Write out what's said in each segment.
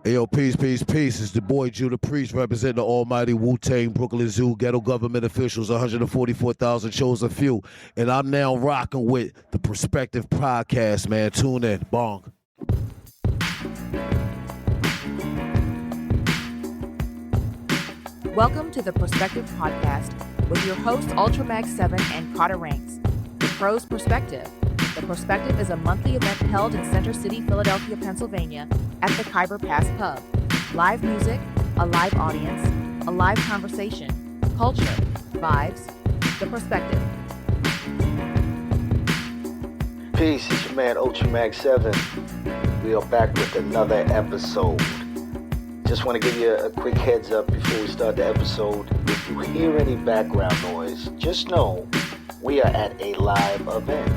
Hey, yo, peace. It's the boy Judah Priest representing the almighty Wu-Tang Brooklyn Zoo, ghetto government officials, 144,000 chosen few. And I'm now rocking with the Prospective Podcast, man. Tune in. Bong. Welcome to the Prospective Podcast with your hosts ULTRAMAG7 and Kotta Ranks. The Pros Perspective. The Prospective is a monthly event held in Center City, Philadelphia, Pennsylvania at the Khyber Pass Pub. Live music, a live audience, a live conversation, culture, vibes, the Prospective. Peace, it's your man ULTRAMAG7. We are back with another episode. Just want to give you a quick heads up before we start the episode. If you hear any background noise, just know we are at a live event.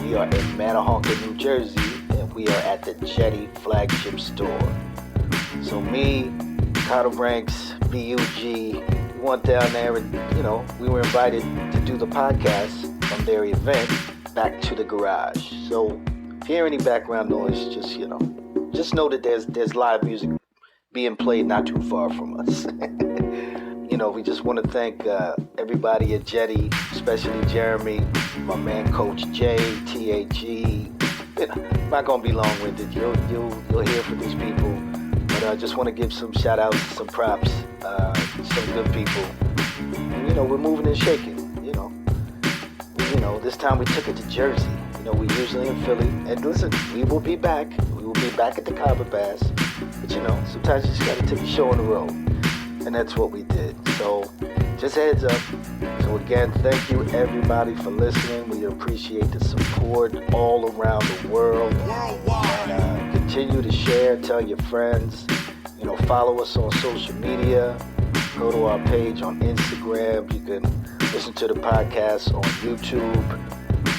We are in Manahawkin, New Jersey, and we are at the Jetty flagship store. So me, Kotta Ranks, BUG, we went down there and, we were invited to do the podcast from their event back to the garage. So if you hear any background noise, just know that there's live music being played not too far from us. We just want to thank everybody at Jetty, especially Jeremy, my man Coach J, THG. Not gonna be long-winded. You'll hear from these people, but I just want to give some shout-outs, some props, some good people. And, we're moving and shaking. This time we took it to Jersey. We usually in Philly, and listen, we will be back. We will be back at the Khyber Pass. But sometimes you just gotta take a show on the road. And that's what we did. So, just heads up. So again, thank you everybody for listening. We appreciate the support all around the world. And continue to share, tell your friends. Follow us on social media. Go to our page on Instagram. You can listen to the podcast on YouTube.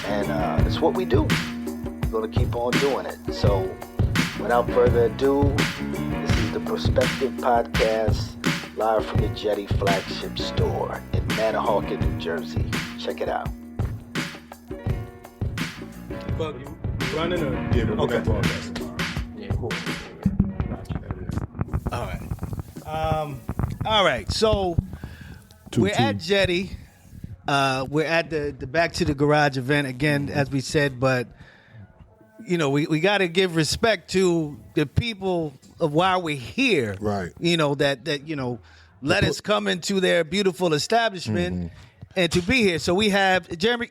And it's what we do. We're going to keep on doing it. So, without further ado, this is the Prospective Podcast, live from the Jetty flagship store in Manahawkin, New Jersey. Check it out. Bug, you running or? Yeah, we're okay. Broadcasting tomorrow. Yeah, cool. All right. So we're at Jetty. We're at the Back to the Garage event again, as we said, but we got to give respect to the people of why we're here. Right. That let us come into their beautiful establishment and to be here. So we have Jeremy.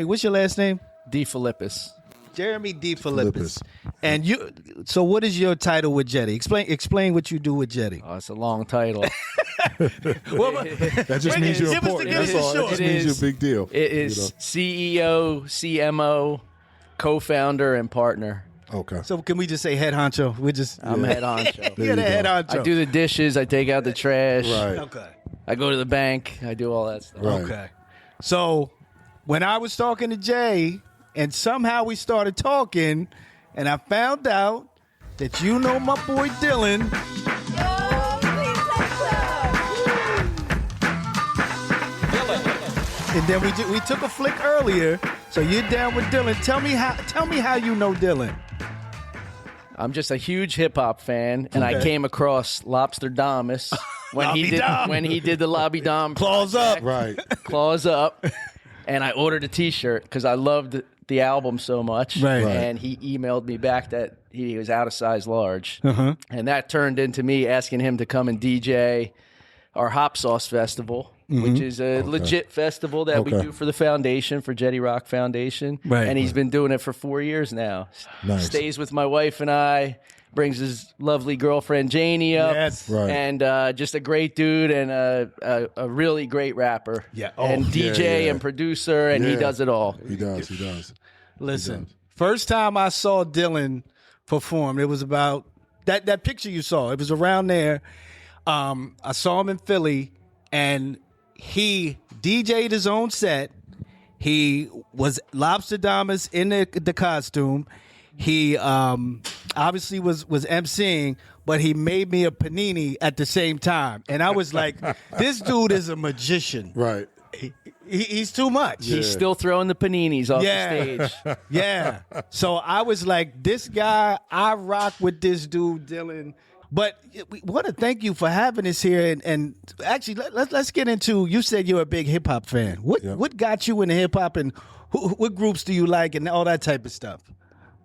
What's your last name? DeFilippis. Jeremy DeFilippis. And you. So what is your title with Jetty? Explain what you do with Jetty. Oh, it's a long title. That just means you're important. That's all. That just means you're a big deal. It is CEO, CMO, co-founder, and partner. Okay. So can we just say head honcho? I'm head honcho. You're the head honcho. I do the dishes. I take out the trash. Right. Okay. I go to the bank. I do all that stuff. Right. Okay. So when I was talking to Jay, and somehow we started talking, and I found out that you know my boy Dylan. And then we took a flick earlier, so you're down with Dylan. Tell me how you know Dylan. I'm just a huge hip hop fan, and I came across Lobster Damas when he did the Lobby Dom Claws up. Right. Claws up, and I ordered a T-shirt because I loved the album so much. Right. And he emailed me back that he was out of size large, and that turned into me asking him to come and DJ our Hop Sauce Festival. Which is a legit festival that we do for the foundation, for Jetty Rock Foundation. Right. And he's been doing it for 4 years now. Nice. Stays with my wife and I, brings his lovely girlfriend Janie up. Yes. Right. And just a great dude and a really great rapper. Yeah. And DJ yeah. and producer, and he does it all. He does. Listen, first time I saw Dylan perform, it was about that picture you saw. It was around there. I saw him in Philly, and he DJ'd his own set. He was Lobster Damas in the costume. He obviously was emceeing, but he made me a panini at the same time. And I was like, this dude is a magician. Right. He's too much. He's still throwing the paninis off the stage. Yeah. So I was like, this guy, I rock with this dude, Dylan. But we want to thank you for having us here. And actually, let's get into, you said you're a big hip-hop fan. What got you into hip-hop, and what groups do you like and all that type of stuff?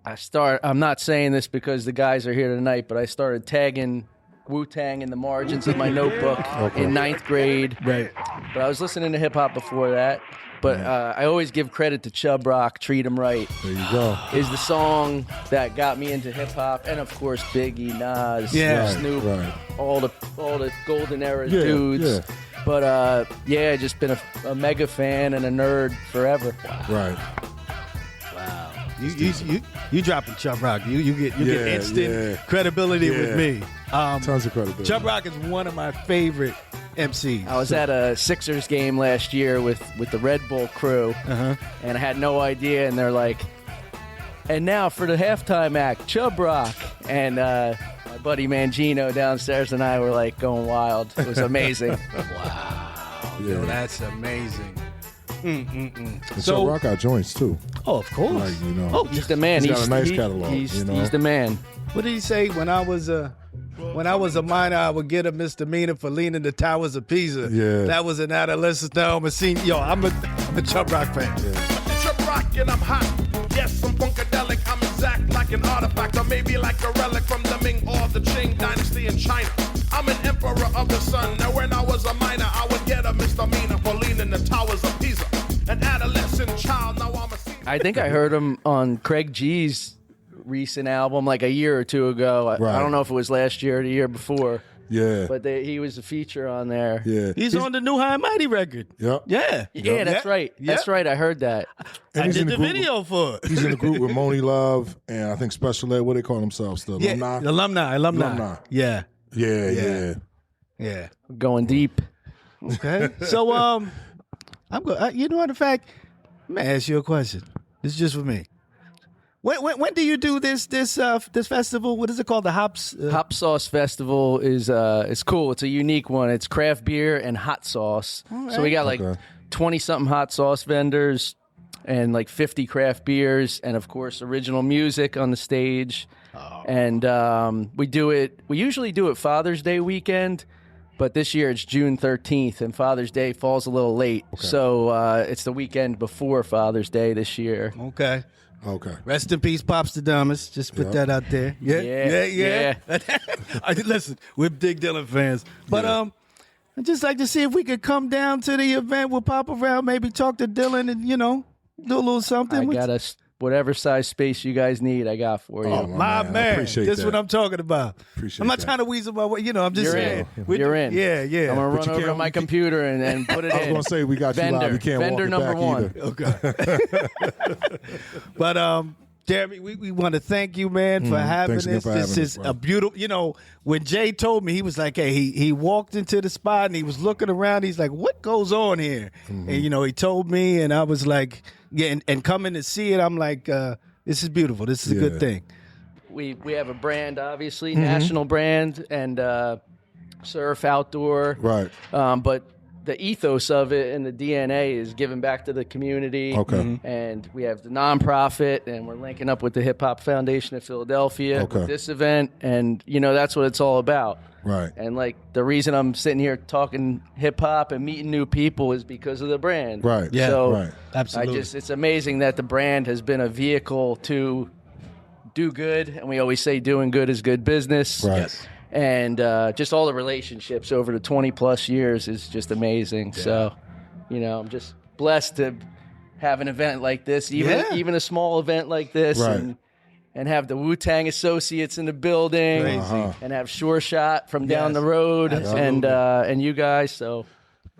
I'm not saying this because the guys are here tonight, but I started tagging Wu-Tang in the margins of my notebook in 9th grade. Right. But I was listening to hip-hop before that. But I always give credit to Chubb Rock, Treat 'Em Right. There you go. Is the song that got me into hip-hop. And, of course, Biggie, Nas, Snoop, all the golden era dudes. Yeah. But, just been a mega fan and a nerd forever. Right. Wow. You dropping Chubb Rock. You get instant credibility with me. Tons of credibility. Chubb Rock is one of my favorite MCs. I was at a Sixers game last year with the Red Bull crew, and I had no idea, and they're like, and now for the halftime act, Chubb Rock. And my buddy Mangino downstairs and I were like going wild. It was amazing. Wow. Yeah. Yo, that's amazing. And so Rock got joints too. Oh, of course. Like, you know, he's the man. He's got a nice catalog. He's the man. What did he say? When I was a minor, I would get a misdemeanor for leaning the towers of Pisa. Yeah. That was an adolescent. Now I'm a senior. Yo, I'm a Chubb Rock fan. Yeah. Chubb Rock and I'm hot. Yes, I'm funkadelic. I'm exact like an artifact, or maybe like a relic from the Ming or the Qing dynasty in China. I'm an emperor of the sun. Now when I was a minor, I would get a misdemeanor for leaning the towers of Pisa. An adolescent child, now I'm a senior. I think I heard him on Craig G's recent album like a year or two ago. I don't know if it was last year or the year before. Yeah. But he was a feature on there. Yeah. He's on the new High and Mighty record. Yep. Yeah. Yeah, that's right. That's right. I heard that. And I did the video for it. He's in the group with Moni Love and I think Special Ed. What do they call themselves? The alumni? Alumni. Yeah. Yeah. Going deep. Okay. So, I'm going. You know what? In fact, I'm gonna ask you a question. This is just for me. When do you do this festival? What is it called? The Hops Hop Sauce Festival is it's cool. It's a unique one. It's craft beer and hot sauce. Right. So we got like 20-something hot sauce vendors and like 50 craft beers and of course original music on the stage. Oh. And we usually do it Father's Day weekend. But this year it's June 13th, and Father's Day falls a little late. Okay. So it's the weekend before Father's Day this year. Okay. Rest in peace, Pops the Dumbest. Just put that out there. Yeah. Listen, we're big Dylan fans. But I'd just like to see if we could come down to the event. We'll pop around, maybe talk to Dylan and, do a little something. I got whatever size space you guys need, I got for you. Oh, my man. This is what I'm talking about. I'm not trying to weasel my way. I'm just saying. You're in. Yeah. I'm going to run over to my computer and put it in. I was going to say, we got you live. You can't vendor walk it number back 1. Okay. But, Jeremy, we want to thank you, man, for having us. This is a beautiful, when Jay told me, he was like, hey, he walked into the spot and he was looking around. He's like, what goes on here? Mm-hmm. And, he told me and I was like, and coming to see it, I'm like, this is beautiful. This is a good thing. We have a brand, obviously, national brand and surf, outdoor. Right. But the ethos of it and the DNA is giving back to the community. Okay. And we have the nonprofit, and we're linking up with the Hip Hop Foundation of Philadelphia with this event. And, that's what it's all about. Right. And, the reason I'm sitting here talking hip-hop and meeting new people is because of the brand. Right. Yeah. So right. Absolutely. It's amazing that the brand has been a vehicle to do good. And we always say doing good is good business. Right. Yes. And just all the relationships over the 20-plus years is just amazing. Yeah. So, I'm just blessed to have an event like this, even a small event like this. Right. And have the Wu-Tang Associates in the building, and have Sure Shot from down the road, and you guys. So,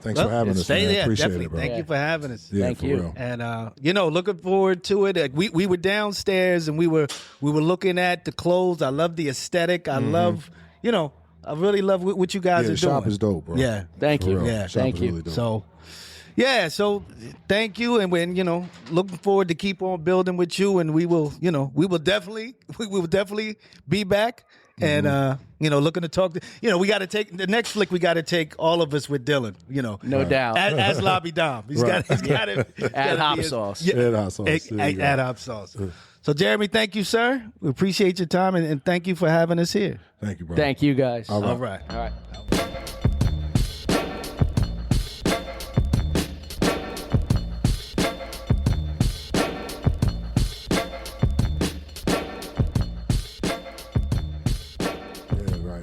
thanks for having us. Man. Appreciate definitely. it, bro. Thank you for having us. Yeah, Thank you. Real. And looking forward to it. We were downstairs and we were looking at the clothes. I love the aesthetic. I love, I really love what you guys are the doing. shop is dope, bro. Yeah, thank you. Real. Yeah, thank you. Really dope. So thank you, and when looking forward to keep on building with you, and we will definitely be back and looking to talk. We got to take the next flick. We got to take all of us with Dylan. No doubt. As Lobby Dom. He's got to add hot sauce. Add hot sauce. Add hot sauce. So, Jeremy, thank you, sir. We appreciate your time, and thank you for having us here. Thank you, bro. Thank you, guys. All right. All right.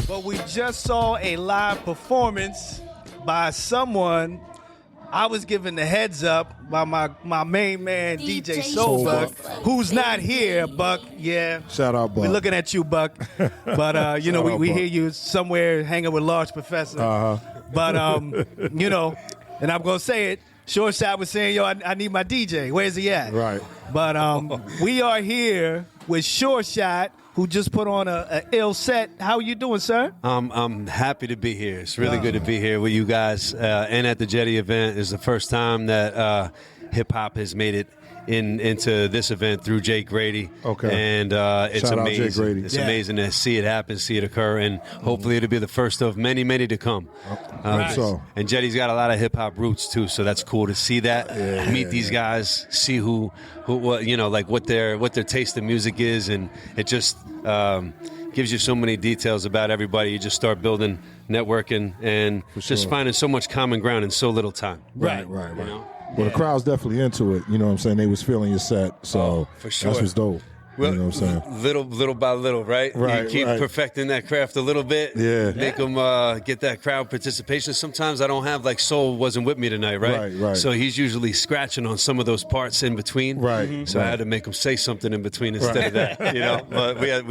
But we just saw a live performance by someone. I was given the heads up by my main man, DJ Soulbuck, who's not here, Buck. Yeah. Shout out, Buck. We're looking at you, Buck. But, we hear you somewhere hanging with Large Professor. But, and I'm going to say it, Short Shot was saying, I need my DJ. Where's he at? Right. But we are here with Short Shot, who just put on a ill set. How are you doing, sir? I'm happy to be here. It's really good to be here with you guys. And at the Jetty event is the first time that hip-hop has made it into this event through Jake Grady. Okay. And it's Shout amazing. out Jake Grady. It's amazing to see it happen, see it occur, and hopefully it'll be the first of many, many to come. So. And Jetty's got a lot of hip-hop roots, too, so that's cool to see that. Meet these guys, see what their taste of music is, and it just gives you so many details about everybody. You just start building, networking, and just finding so much common ground in so little time. Right. Well, the crowd's definitely into it. You know what I'm saying? They was feeling your set, so for sure. That's what's dope. Well, you know what I'm saying? Little by little, right? Right. You keep perfecting that craft a little bit. Yeah. Make them get that crowd participation. Sometimes I don't have, Soul wasn't with me tonight, right? Right. So he's usually scratching on some of those parts in between. Right. Mm-hmm. So I had to make him say something in between instead of that, But we got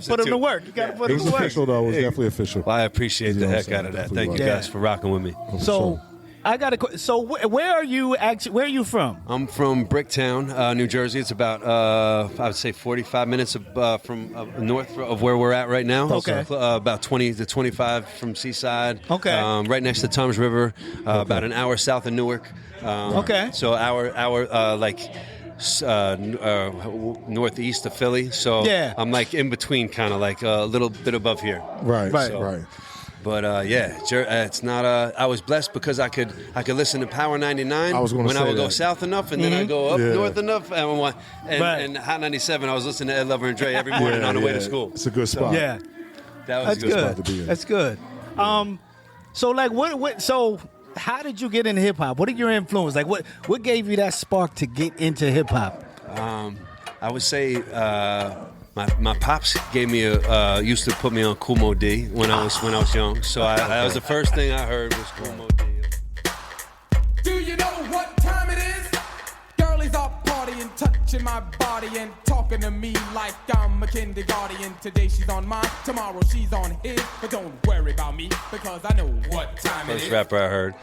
to put him to work. You got to put him to work. It was official, though. It was definitely official. Well, I appreciate the heck out of that. Thank you guys for rocking with me. So, I got a. So, where are you actually? Where are you from? I'm from Bricktown, New Jersey. It's about I would say 45 minutes from north of where we're at right now. Okay. About 20 to 25 from Seaside. Okay. Right next to Tom's River. About an hour south of Newark. Okay. So northeast of Philly. So I'm in between, kind of a little bit above here. Right. But it's not. I was blessed because I could listen to Power 99 when I would go south enough, and then I go up north enough, and Hot 97. I was listening to Ed Lover and Dre every morning on the way to school. It's a good spot. That was a good spot to be in. That's good. So what? So how did you get into hip hop? What are your influences? What gave you that spark to get into hip hop? I would say. My pops gave me used to put me on Kool Moe Dee when I was young. So that was the first thing I heard was Kool Moe Dee. Do you know what time it is? Girlies are partying, touching my body and talking to me like I'm a kindergarten. Today she's on mine, tomorrow she's on his. But don't worry about me because I know what time it is. First rapper I heard.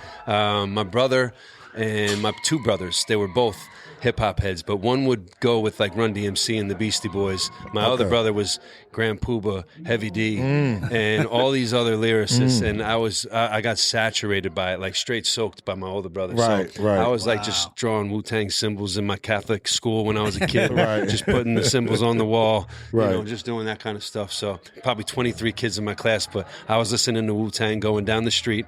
My brother and my two brothers, they were both hip-hop heads, but one would go with Run DMC and the Beastie Boys. My other brother was Grand Poobah, Heavy D, and all these other lyricists, and I got saturated by it, straight soaked by my older brother. Right. I was just drawing Wu-Tang symbols in my Catholic school when I was a kid, just putting the symbols on the wall, just doing that kind of stuff. So probably 23 kids in my class, but I was listening to Wu-Tang going down the street,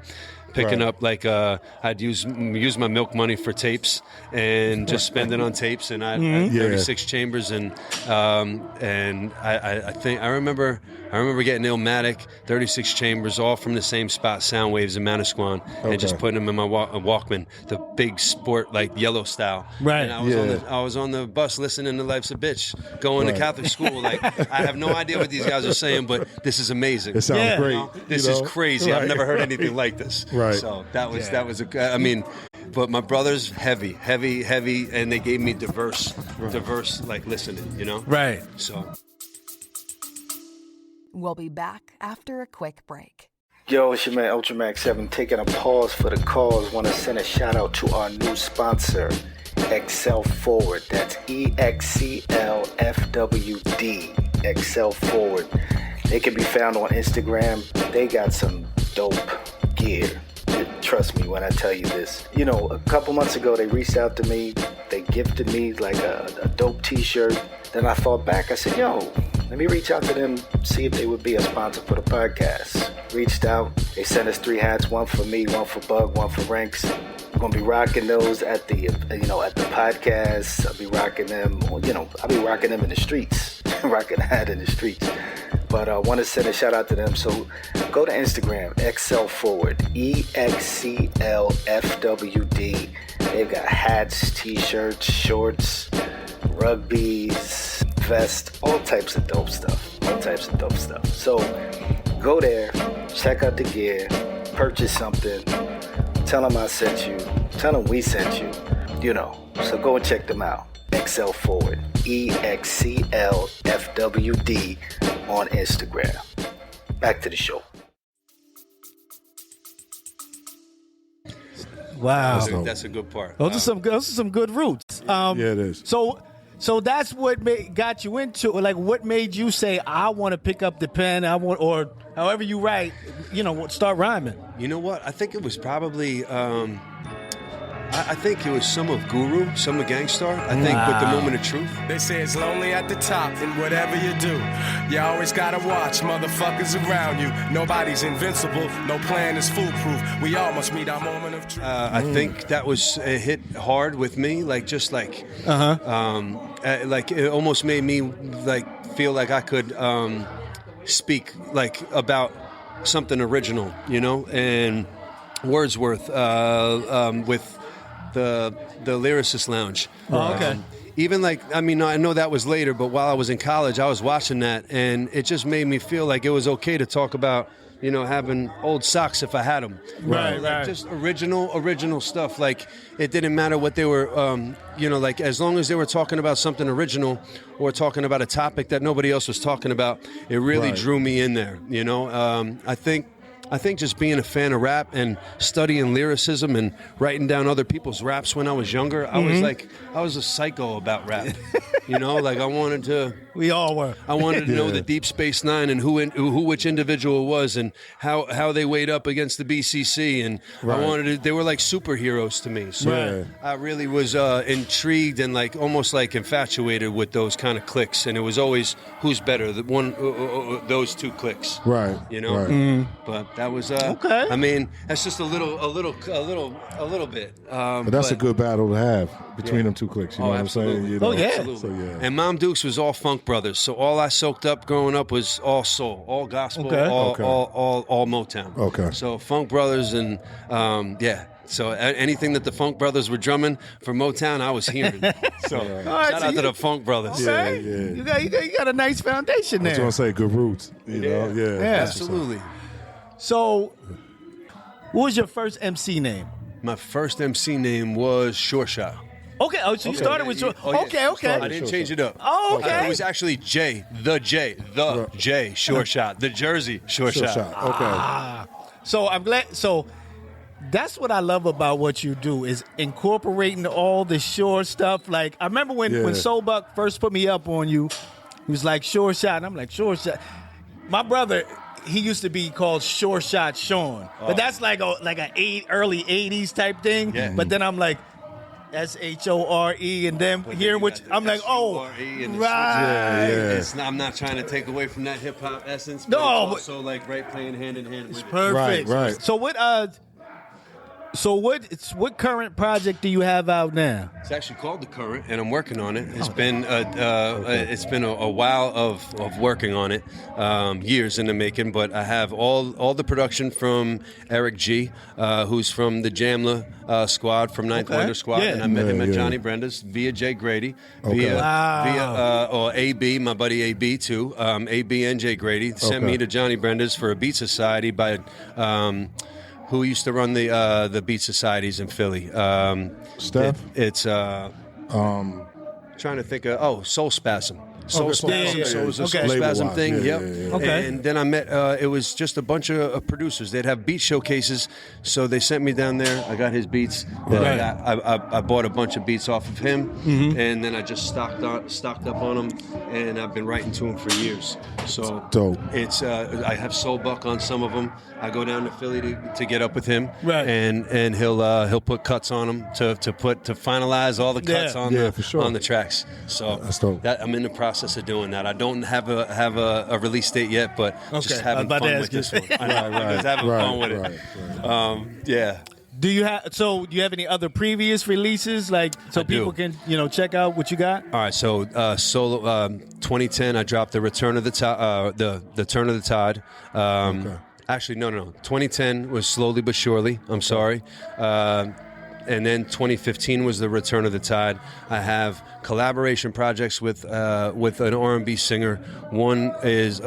picking up I'd use my milk money for tapes and just spend it on tapes, and I had 36 chambers, and I think I remember getting Illmatic 36 chambers all from the same spot, Soundwaves in Manahawkin, and just putting them in my Walkman, the big sport yellow style. Right. And I was on the bus listening to Life's a Bitch, going to Catholic school. I have no idea what these guys are saying, but this is amazing. It sounds great. This is crazy. I've never heard anything like this. Right. So that was but my brothers heavy, and they gave me diverse listening, Right. So We'll be back after a quick break. Yo, it's your man ULTRAMAG7 taking a pause for the cause. Want to send a shout out to our new sponsor, Excel Forward. That's EXCLFWD. Excel Forward. They can be found on Instagram. They got some dope gear. trust me when I tell you this. You know, a couple months ago, they reached out to me. They gifted me like a dope T-shirt. Then I thought back. I said, yo, let me reach out to them, see if they would be a sponsor for the podcast. Reached out. They sent us 3 hats, one for me, one for Bug, one for Ranks. I'm going to be rocking those at the podcast. I'll be rocking them, I'll be rocking them in the streets. Rocking the hat in the streets. But I want to send a shout out to them. So go to Instagram, XL Forward, EXCLFWD. They've got hats, T-shirts, shorts, rugbies, vests, all types of dope stuff. So go there, check out the gear, purchase something, tell them I sent you, tell them we sent you, So go and check them out. XL Forward, EXCLFWD on Instagram. Back to the show. Wow, that's a good part. Those are some good roots. Yeah, it is. So that's what got you into it. Like, what made you say, I want to pick up the pen, or however you write, start rhyming? You know what? I think it was probably, I think it was some of Guru, some of Gangstar. I think with the Moment of Truth. They say it's lonely at the top, and whatever you do, you always gotta watch motherfuckers around you. Nobody's invincible, no plan is foolproof. We all must meet our moment of truth. I think that was hit hard with me, like it almost made me feel like I could speak about something original, and Wordsworth with the Lyricist Lounge. Oh, okay. Even I know that was later, but while I was in college, I was watching that, and it just made me feel like it was okay to talk about, having old socks if I had them. Right. Just original stuff. Like, it didn't matter what they were, as long as they were talking about something original or talking about a topic that nobody else was talking about, it really drew me in there, I think just being a fan of rap and studying lyricism and writing down other people's raps when I was younger, I was a psycho about rap. I wanted to. We all were. I wanted to know the Deep Space Nine and who which individual was and how they weighed up against the BCC, and I wanted to. They were like superheroes to me. So I really was intrigued and almost infatuated with those kind of cliques, and it was always who's better, the one those two cliques. Right. But that was okay. I mean, that's just a little bit. But that's a good battle to have between them two cliques. You know what I'm saying? Absolutely. So, And Mom Dukes was all funk brothers, so all I soaked up growing up was all soul, all gospel, all Motown. Okay. So Funk Brothers and So anything that the Funk Brothers were drumming for Motown, I was hearing. So shout out to the Funk Brothers. Okay. Yeah. You got a nice foundation there. I was going to say good roots. You know? Yeah. Absolutely. So, what was your first MC name? My first MC name was Short Shot. Okay, so you started with Short. Okay. I didn't change it up. Oh, okay. It was actually the J, Short Shot, the Jersey Short Shot. Okay. So I'm glad. So that's what I love about what you do is incorporating all the short stuff. Like I remember when Soulbuck first put me up on you, he was like Short Shot, and I'm like Short Shot. My brother, he used to be called Short Shot Sean, but that's like an early '80s type thing. Yeah. But then I'm like SHORE, and then hearing what I'm like, oh, right. I'm not trying to take away from that hip hop essence. But no, it's also playing hand in hand. It's perfect. Right. So what current project do you have out now? It's actually called The Current, and I'm working on it. It's been a while of working on it, years in the making. But I have all the production from Eric G, who's from the Jamla squad from Ninth Wonder Squad, and I met him at Johnny Brenda's via Jay Grady, via AB, my buddy AB too. AB and Jay Grady sent me to Johnny Brenda's for a Beat Society by. Who used to run the beat societies in Philly? Steph? It's trying to think of Soul Spasm. Soul Spasm. So it was a Soul Spasm thing. Yep. Okay. And then I met. It was just a bunch of producers. They'd have beat showcases, so they sent me down there. I got his beats. I bought a bunch of beats off of him, and then I just stocked up on them, and I've been writing to him for years. So dope. It's I have Soul Buck on some of them. I go down to Philly to get up with him, and he'll put cuts on them to finalize all the cuts on the tracks. So that's dope. I'm in the process of doing that. I don't have a release date yet, but just having fun with this one. Just having fun with it. Yeah. Do you have any other previous releases so people can check out what you got? All right, so solo 2010 I dropped the Return of the Tide, the Turn of the Tide. Actually, no. 2010 was Slowly But Surely. I'm sorry. And then 2015 was the Return of the Tide. I have collaboration projects with an R&B singer. One is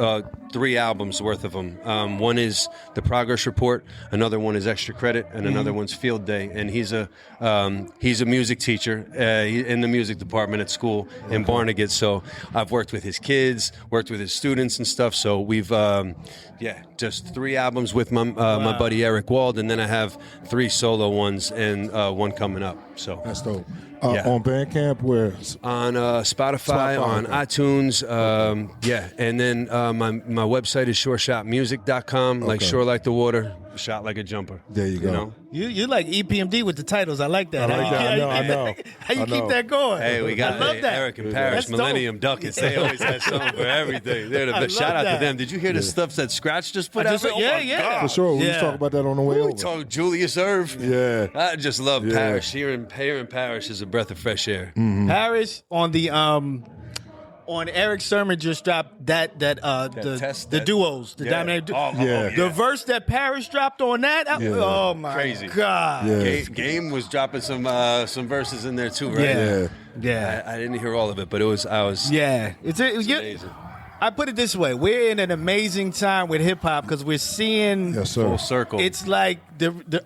3 albums worth of them. One is The Progress Report, another one is Extra Credit, and another one's Field Day. And he's a music teacher in the music department at school in Barnegat. So I've worked with his kids, worked with his students and stuff. So we've just 3 albums with my buddy Eric Wald, and then I have 3 solo ones and one coming up. So that's dope. On Bandcamp, where? On Spotify, on iTunes, and then my website is shoreshotmusic.com, like shore like the water, shot like a jumper. There you go. You like EPMD with the titles. I like that. I know. How you keep that going? Hey, we got Eric and Parrish, Millennium Ducats. They always have something for everything. Shout out to them. Did you hear the stuff that Scratch just put out? Yeah. For sure. We was talking about that on the way over. We talked Julius Irv. Yeah. I just love Parrish. Hearing Parrish is a breath of fresh air. Mm-hmm. Parrish on the on Eric's sermon just dropped the duos, the Dominator duos. The verse that Parrish dropped on that, oh my crazy. God. Yeah. Game was dropping some verses in there too, right? Yeah. I didn't hear all of it, but it was It's amazing. I put it this way: we're in an amazing time with hip hop because we're seeing full circle. It's like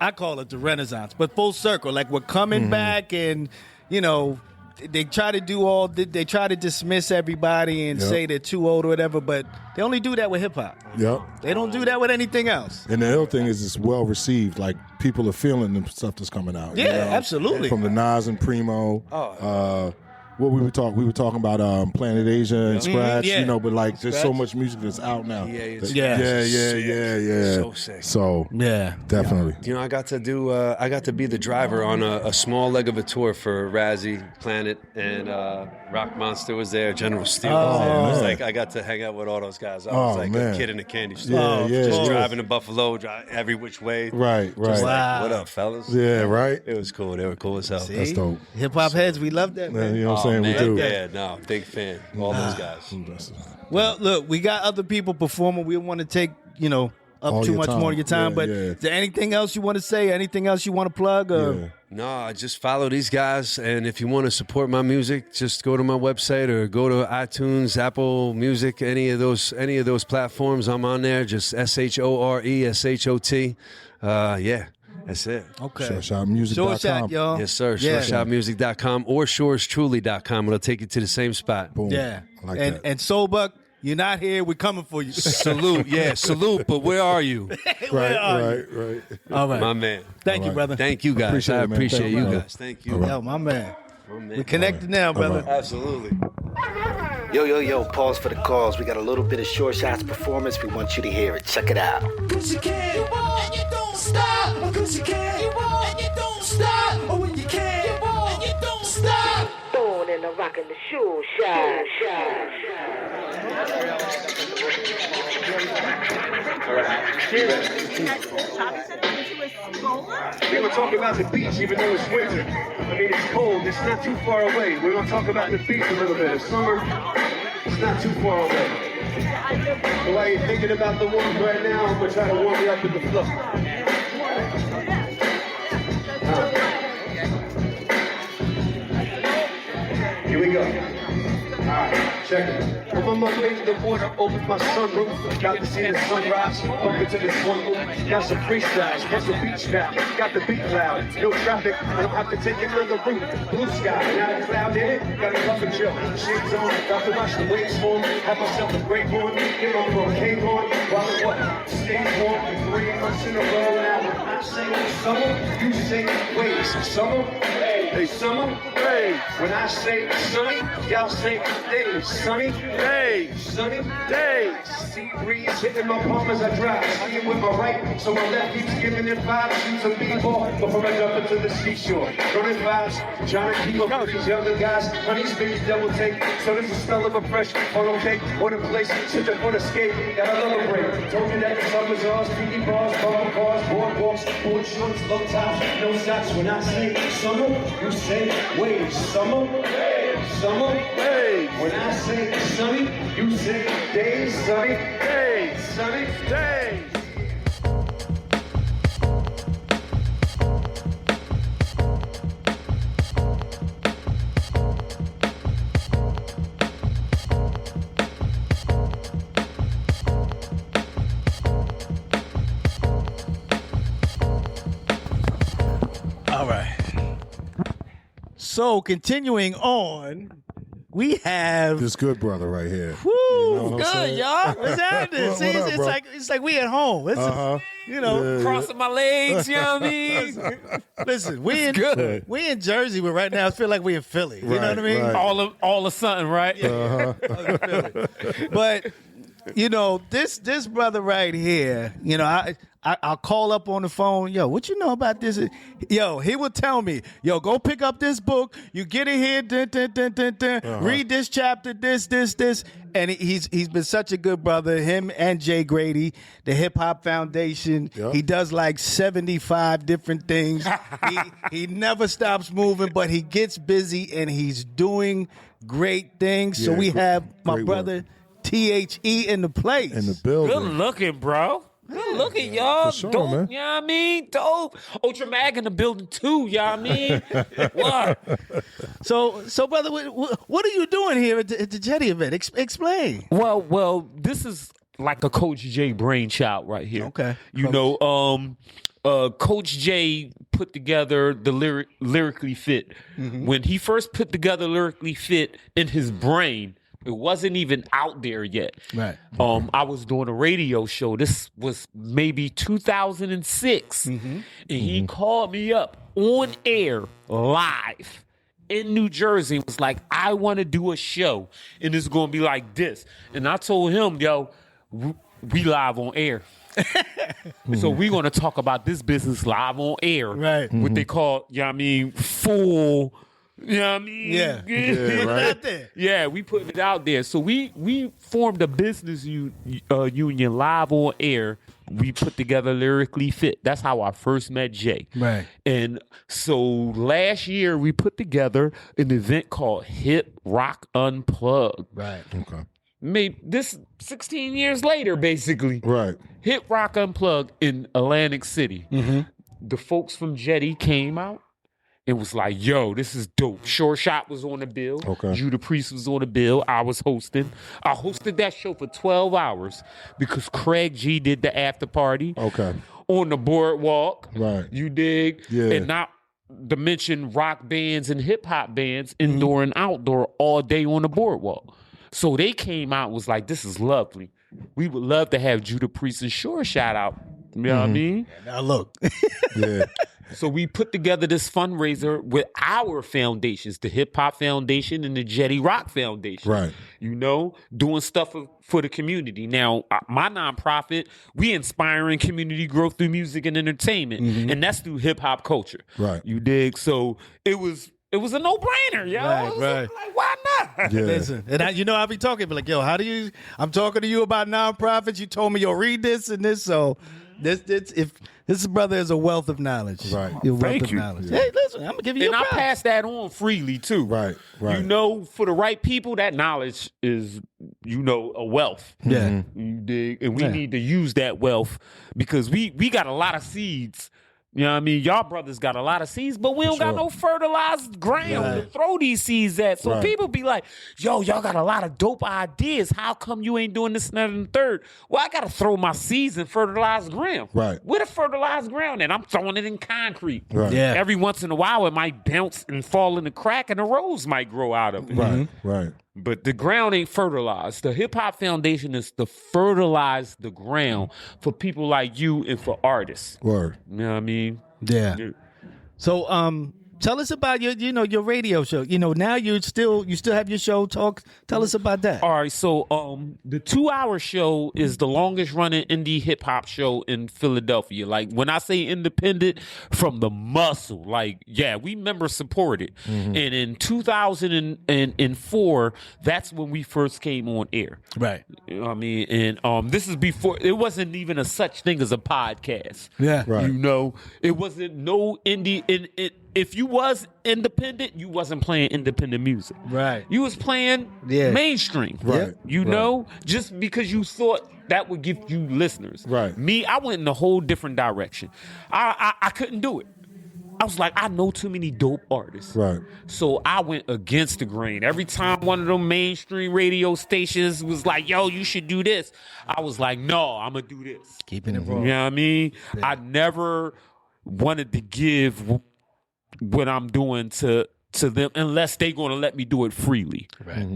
I call it the Renaissance, but full circle. Like we're coming back, and they try to they try to dismiss everybody and say they're too old or whatever, but they only do that with hip hop. Yep. They don't do that with anything else. And the other thing is it's well received. Like people are feeling the stuff that's coming out. Yeah, absolutely. From the Nas and Primo. What we were talking about Planet Asia and Scratch, but like there's so much music that's out now. Yeah. So sick. So definitely. I got to be the driver on a small leg of a tour for Razzie, Planet, and Rock Monster was there. General Steel was there. It was like I got to hang out with all those guys. I was a kid in a candy store. Just driving to Buffalo, every which way. Right. Just like, what up, fellas? Yeah, right. It was cool. They were cool as hell. See? That's dope. Hip hop heads, we love that, man. You know what I'm saying? Man. We do. Yeah, no, big fan. All those guys. Well, look, we got other people performing. We don't want to take, up all too much more of your time. But is there anything else you want to say? Anything else you want to plug? No, I just follow these guys. And if you want to support my music, just go to my website or go to iTunes, Apple Music, any of those platforms. I'm on there. Just SHORESHOT. That's it. Okay. ShoreShotMusic.com. Shot, y'all. Yes, sir. ShoreShotMusic.com or ShoresTruly.com. It'll take you to the same spot. Boom. Yeah. I like that. And Soul Buck, you're not here. We're coming for you. Salute. Yeah, salute. But where are you? Right. All right. My man. Thank you, brother. Thank you, guys. I appreciate you guys. Thank you. Yo, my man. We're connected now, brother. Absolutely. Yo, pause for the cause. We got a little bit of Short Shots performance. We want you to hear it. Check it out. Cause you can, and you don't stop. Cause you can, and you don't stop. Oh, when you can, and you don't stop. Throwing and I'm rocking the shoe shine. We're going to talk about the beach even though it's winter. I mean, it's cold. It's not too far away. We're going to talk about the beach a little bit. It's summer. It's not too far away. So while you're thinking about the warmth right now, I'm going to try to warm you up with the flow. Here we go. All right, check it. my mom made the water over my sunroof. Got to see the sunrise, bump into the sunroof. Got some freestyles, plus the beach now. Got the beat loud, no traffic. I don't have to take another route. Blue sky, not a cloud in it. Got a puffin' chill, shades on. Got to watch the waves form. Have myself a great one. Get on the cake on. While it what? Stay warm for 3 months in a row now. When I say summer, you say waves. Summer, hey, summer, hey. When I say sunny, y'all say days. Sunny, days. Sunny, days. Sea breeze hitting my palm as I drive. Skiing with my right, so my left keeps giving it vibes. Shoot some b-ball before I jump into the seashore. Running vibes, trying to keep up with these younger guys. Honey's baby double take, so there's the smell of a fresh funnel cake. What a place, such a fun escape. Got a little break. Told you that the summer's ours. PD bars, bar cars, boardwalks, board shorts, low tops, no socks. When I say summer, you say waves. Summer, waves. Summer, waves. When I say sunny, you say days. Sunny, days. Sunny, days. All right. So continuing on, we have this good brother right here. Woo, you know good, y'all. What's happening? See, it's like we at home. It's crossing my legs, you know what I mean? Listen, we in Jersey, but right now I feel like we in Philly. You know what I mean? Right. All of something, right? But you know, this brother right here, you know, I'll call up on the phone. Yo, what you know about this? Yo, he will tell me, yo, go pick up this book. You get it here, read this chapter, this. And he's been such a good brother. Him and Jay Grady, the Hip Hop Foundation. Yep. He does like 75 different things. he never stops moving, but he gets busy and he's doing great things. So we have my brother THE in the place. In the building. Good looking, bro. Good looking, y'all. Sure, dope, man. you know what I mean? Dope. ULTRAMAG in the building, too, you know what I mean? What? So, brother, what are you doing here at the Jetty event? Explain. Well, this is like a Coach J brainchild right here. Okay. You know, Coach J put together the Lyrically Fit. Mm-hmm. When he first put together Lyrically Fit in his brain, it wasn't even out there yet. Right. I was doing a radio show. This was maybe 2006. Mm-hmm. And he called me up on air live in New Jersey. It was like, I want to do a show. And it's going to be like this. And I told him, yo, we live on air. So we're going to talk about this business live on air. Right. What they call, you know what I mean, full... You know what I mean? Yeah. Right. Yeah, we putting it out there. So we formed a business union live on air. We put together Lyrically Fit. That's how I first met Jay. Right. And so last year we put together an event called Hip Rock Unplugged. Right. Okay. Maybe this 16 years later, basically. Right. Hip Rock Unplugged in Atlantic City. Mm-hmm. The folks from Jetty came out. It was like, yo, this is dope. Short Shot was on the bill. Okay. Judah Priest was on the bill. I was hosting. I hosted that show for 12 hours because Craig G did the after party. Okay. On the boardwalk. Right. You dig? Yeah. And not to mention rock bands and hip hop bands, indoor and outdoor, all day on the boardwalk. So they came out and was like, this is lovely. We would love to have Judah Priest and Short Shot out. You know what I mean? Now look. Yeah. So we put together this fundraiser with our foundations, the Hip Hop Foundation and the Jetty Rock Foundation. Right. You know, doing stuff for the community. Now, my nonprofit, we inspiring community growth through music and entertainment, and that's through hip hop culture. Right. You dig? So it was a no-brainer, yo. Right. Like, why not? Yeah. Listen, and I'll be talking, but like, yo, I'm talking to you about nonprofits. You told me, yo, read this and this. So this brother is a wealth of knowledge. Right. Thank you. Knowledge. Hey, listen, I'm gonna give you. And I pass that on freely too. Right. You know, for the right people, that knowledge is, you know, a wealth. Yeah. You dig? And we need to use that wealth because we got a lot of seeds You know what I mean? Y'all brothers got a lot of seeds, but we don't got no fertilized ground to throw these seeds at. So people be like, yo, y'all got a lot of dope ideas. How come you ain't doing this and that and the third? Well, I got to throw my seeds in fertilized ground. Right. With a fertilized ground, and I'm throwing it in concrete. Right. Yeah. Every once in a while, it might bounce and fall in the crack, and a rose might grow out of it. Right. Right. But the ground ain't fertilized. The Hip Hop Foundation is to fertilize the ground for people like you and for artists. Word. You know what I mean? Yeah. So, tell us about your radio show. Now you still have your show. Tell us about that. All right. So, the 2-hour show is the longest running indie hip hop show in Philadelphia. Like when I say independent, from the muscle, we member supported. Mm-hmm. And in 2004, that's when we first came on air. Right. You know what I mean? And this is before it wasn't even a such thing as a podcast. Yeah. Right. It wasn't no indie if you was independent, you wasn't playing independent music. Right. You was playing mainstream. Right. Just because you thought that would give you listeners. Right. Me, I went in a whole different direction. I couldn't do it. I was like, I know too many dope artists. Right. So I went against the grain. Every time one of them mainstream radio stations was like, yo, you should do this, I was like, no, I'm going to do this. Keeping it raw. You know what I mean? Yeah. I never wanted to give what I'm doing to them unless they going to let me do it freely. Right.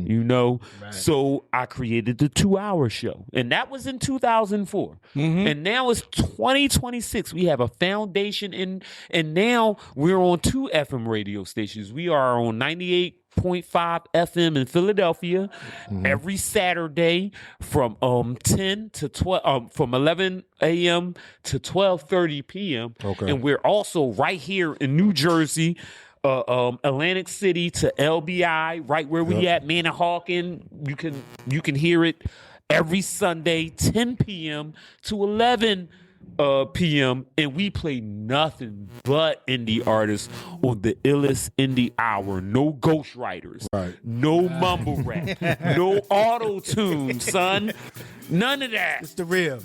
Right. So I created the 2-hour show, and that was in 2004. Mm-hmm. And now it's 2026. We have a foundation and now we're on 2 FM radio stations. We are on 98.5 FM in Philadelphia every Saturday from 10 to 12 from 11 a.m. to 12:30 p.m. Okay. And we're also right here in New Jersey, Atlantic City to LBI, right where we at, Manahawkin. You can hear it every Sunday, 10 p.m. to 11 p.m. and we play nothing but indie artists on the illest indie hour. No ghostwriters, no mumble rap, no auto tune, son. None of that. It's the real.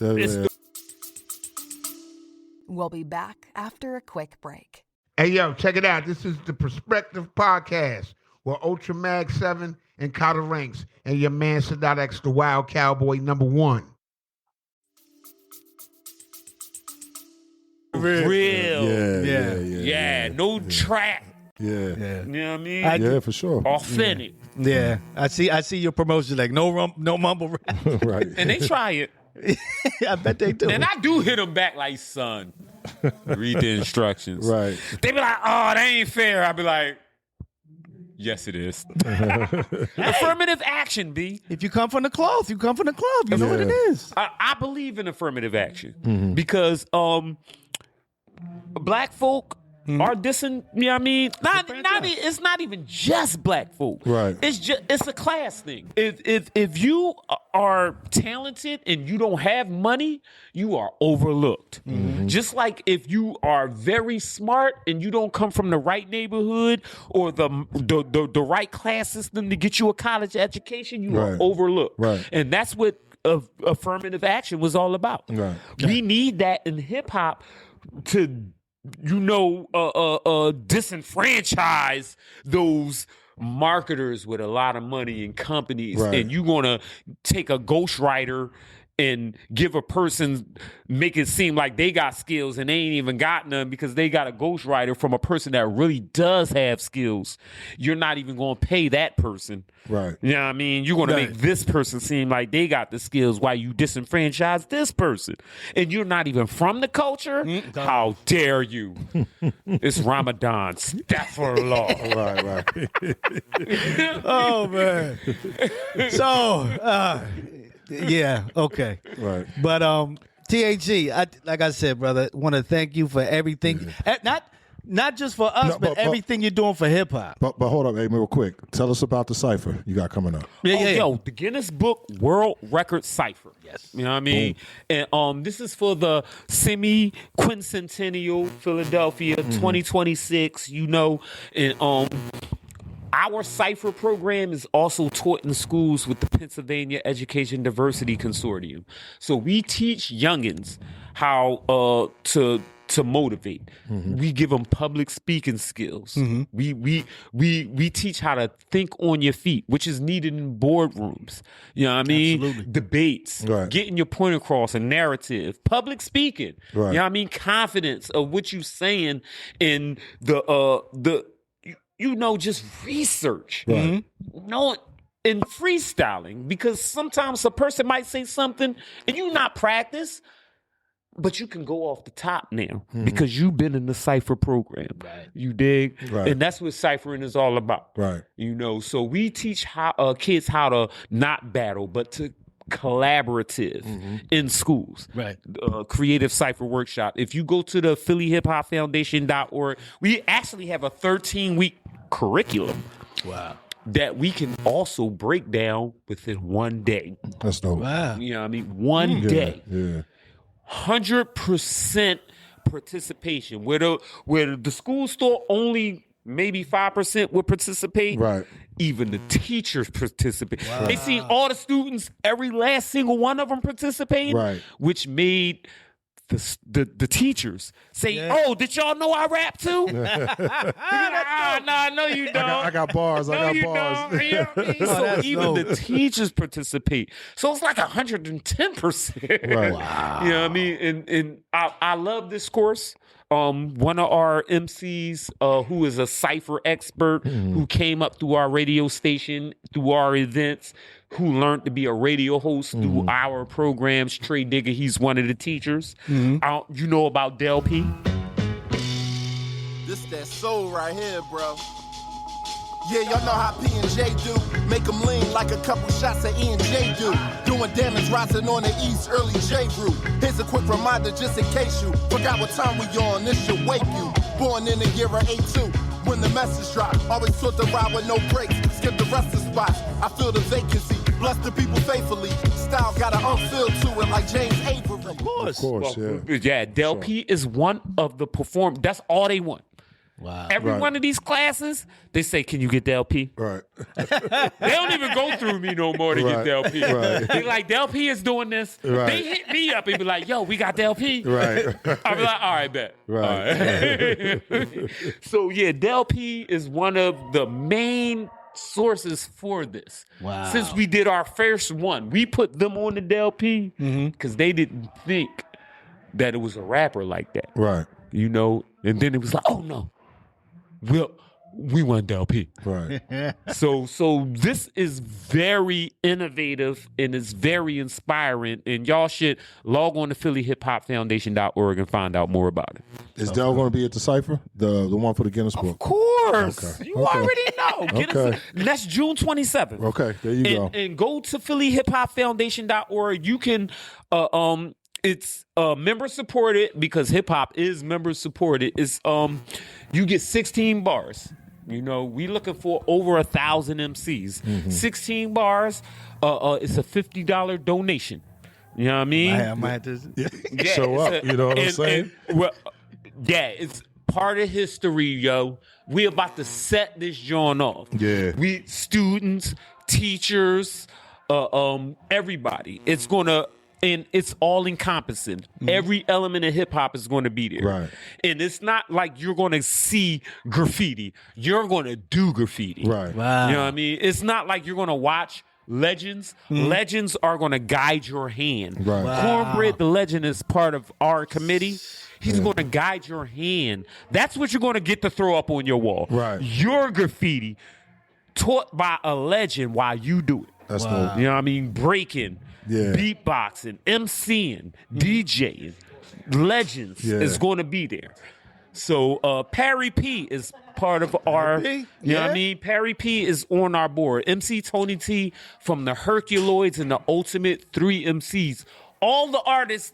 We'll be back after a quick break. Hey, yo, check it out. This is the Prospective Podcast with ULTRAMAG7 and Kotta Ranks and your man Sadat X, the Wild Cowboy #1. Real. Yeah. No trap. Yeah. You know what I mean? Yeah, for sure. Authentic. Yeah. I see your promotion like no mumble rap. Right. And they try it. I bet they do. And I do hit them back like, son, read the instructions. Right. They be like, oh, that ain't fair. I be like, yes, it is. Affirmative action, B. If you come from the cloth, you come from the club. You know what it is. I believe in affirmative action because black folk are dissing, you know what I mean? It's not even just black folk. Right. It's a class thing. If you are talented and you don't have money, you are overlooked. Mm-hmm. Just like if you are very smart and you don't come from the right neighborhood or the right class system to get you a college education, you are overlooked. Right. And that's what affirmative action was all about. Right. We need that in hip hop to disenfranchise those marketers with a lot of money and companies, and you're gonna take a ghostwriter and give a person, make it seem like they got skills and they ain't even got none because they got a ghostwriter from a person that really does have skills. You're not even going to pay that person. Right. You know what I mean? You're going to make this person seem like they got the skills while you disenfranchise this person. And you're not even from the culture? How dare you? It's Ramadan. Right. Oh, man. So, yeah, okay. Right. But THG, like I said, brother, want to thank you for everything. Not just for us, but everything you're doing for hip hop. But hold up, hey, real quick. Tell us about the cipher you got coming up. Yo, the Guinness Book World Record Cipher. Yes. You know what I mean? Boom. And this is for the semi-quincentennial Philadelphia 2026, and our cipher program is also taught in schools with the Pennsylvania Education Diversity Consortium. So we teach youngins how to to motivate. We give them public speaking skills. We teach how to think on your feet, which is needed in boardrooms. You know what I mean? Absolutely. Debates, getting your point across, a narrative, public speaking. You know what I mean? Confidence of what you're saying in just research. In freestyling, because sometimes a person might say something and you not practice, but you can go off the top now because you've been in the cipher program. You dig? And that's what ciphering is all about. So we teach kids how to not battle, but to collaborative in schools. Creative cipher workshop. If you go to the PhillyHipHopFoundation.org, we actually have a 13-week curriculum. That we can also break down within one day. That's dope. You know what I mean? One day. 100% participation. Where the school store only maybe 5% would participate. Even the teachers participate. They seen all the students, every last single one of them participating, which made the teachers say, "Oh, did y'all know I rap too?" No, you don't. I got bars. No, I got you bars. don't. You know what I mean? So even the teachers participate. So it's like 110%. You know what I mean? And I love this course. One of our MCs, who is a cipher expert, who came up through our radio station, through our events, who learned to be a radio host through our programs. Trey Digger, he's one of the teachers. You know about Del P? This that soul right here, bro. Yeah, y'all know how P&J do. Make them lean like a couple shots of E&J do. Doing damage rising on the east, early J route. Here's a quick reminder just in case you forgot what time we on. This should wake you. Born in the year of 82. When the message dropped, always taught to ride with no brakes. Skip the rest of the spots. I feel the vacancy. Bless the people faithfully. Style got an unfeel to it like James Avery. Of course, yeah. Del P is one of the performers. That's all they want. Every one of these classes, they say, "Can you get Del P?" They don't even go through me no more to get Del P. They like, Del P is doing this. They hit me up and be like, "Yo, we got Del P." I'll be like, "All right, bet." All right. So yeah, Del P is one of the main sources for this. Since we did our first one, we put them on the Del P because they didn't think that it was a rapper like that. You know, and then it was like, "Oh no. We want Del P." So this is very innovative and it's very inspiring. And y'all should log on to PhillyHipHopFoundation.org and find out more about it. Is Del going to be at the cipher? The one for the Guinness Book? Of course. You already know. That's June 27th. Okay, there you go. And go to PhillyHipHopFoundation.org. You can it's member supported because hip hop is member supported. It's you get 16 bars. You know, we looking for over 1,000 MCs. 16 bars. It's a $50 donation. You know what I mean? I might have to show up. You know what I'm saying? It's part of history, yo. We about to set this joint off. We students, teachers, everybody. It's gonna. And it's all encompassing. Every element of hip hop is going to be there. And it's not like you're going to see graffiti. You're going to do graffiti. You know what I mean? It's not like you're going to watch legends. Legends are going to guide your hand. Cornbread the Legend is part of our committee. He's going to guide your hand. That's what you're going to get to throw up on your wall. Your graffiti taught by a legend while you do it. That's dope. You know what I mean? Breaking. Beatboxing, MCing, DJing, legends is going to be there. So Perry P is part of our, you know what I mean? Perry P is on our board. MC Tony T from the Herculoids and the Ultimate 3 MCs. All the artists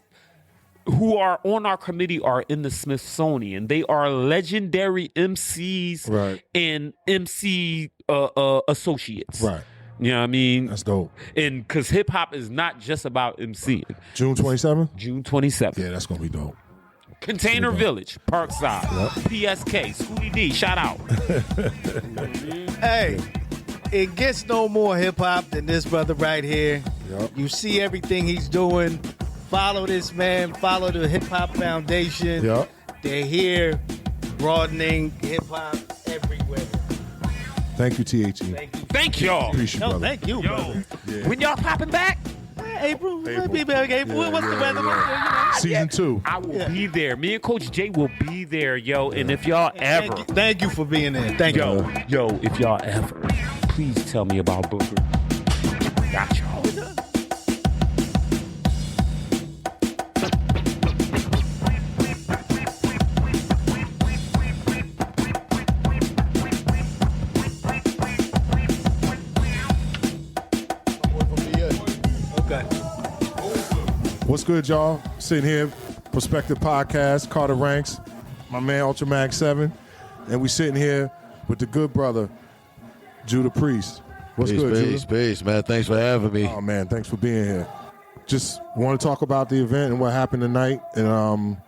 who are on our committee are in the Smithsonian. They are legendary MCs and MC associates. You know what I mean? That's dope. And because hip hop is not just about MCing. June 27th? June 27th. Yeah, that's going to be dope. Container Village, Parkside, PSK, Scooty D, shout out. Hey, it gets no more hip hop than this brother right here. You see everything he's doing. Follow this man. Follow the Hip Hop Foundation. They're here, broadening hip hop everywhere. Thank you, THE. Thank y'all. Appreciate you, brother. Thank you, brother. Yeah. When y'all popping back? April. We'll be back, April. Yeah, What's the weather? Season 2. I will be there. Me and Coach Jay will be there, yo. And if y'all ever, thank you for being there. Thank you. Yo, if y'all ever, please tell me about Booker. Got y'all. What's good, y'all? Sitting here, Prospective Podcast, Kotta Ranks, my man ULTRAMAG7, and we sitting here with the good brother, Judah Priest. What's good, Judah? Peace, man. Thanks for having me. Oh, man, thanks for being here. Just want to talk about the event and what happened tonight, and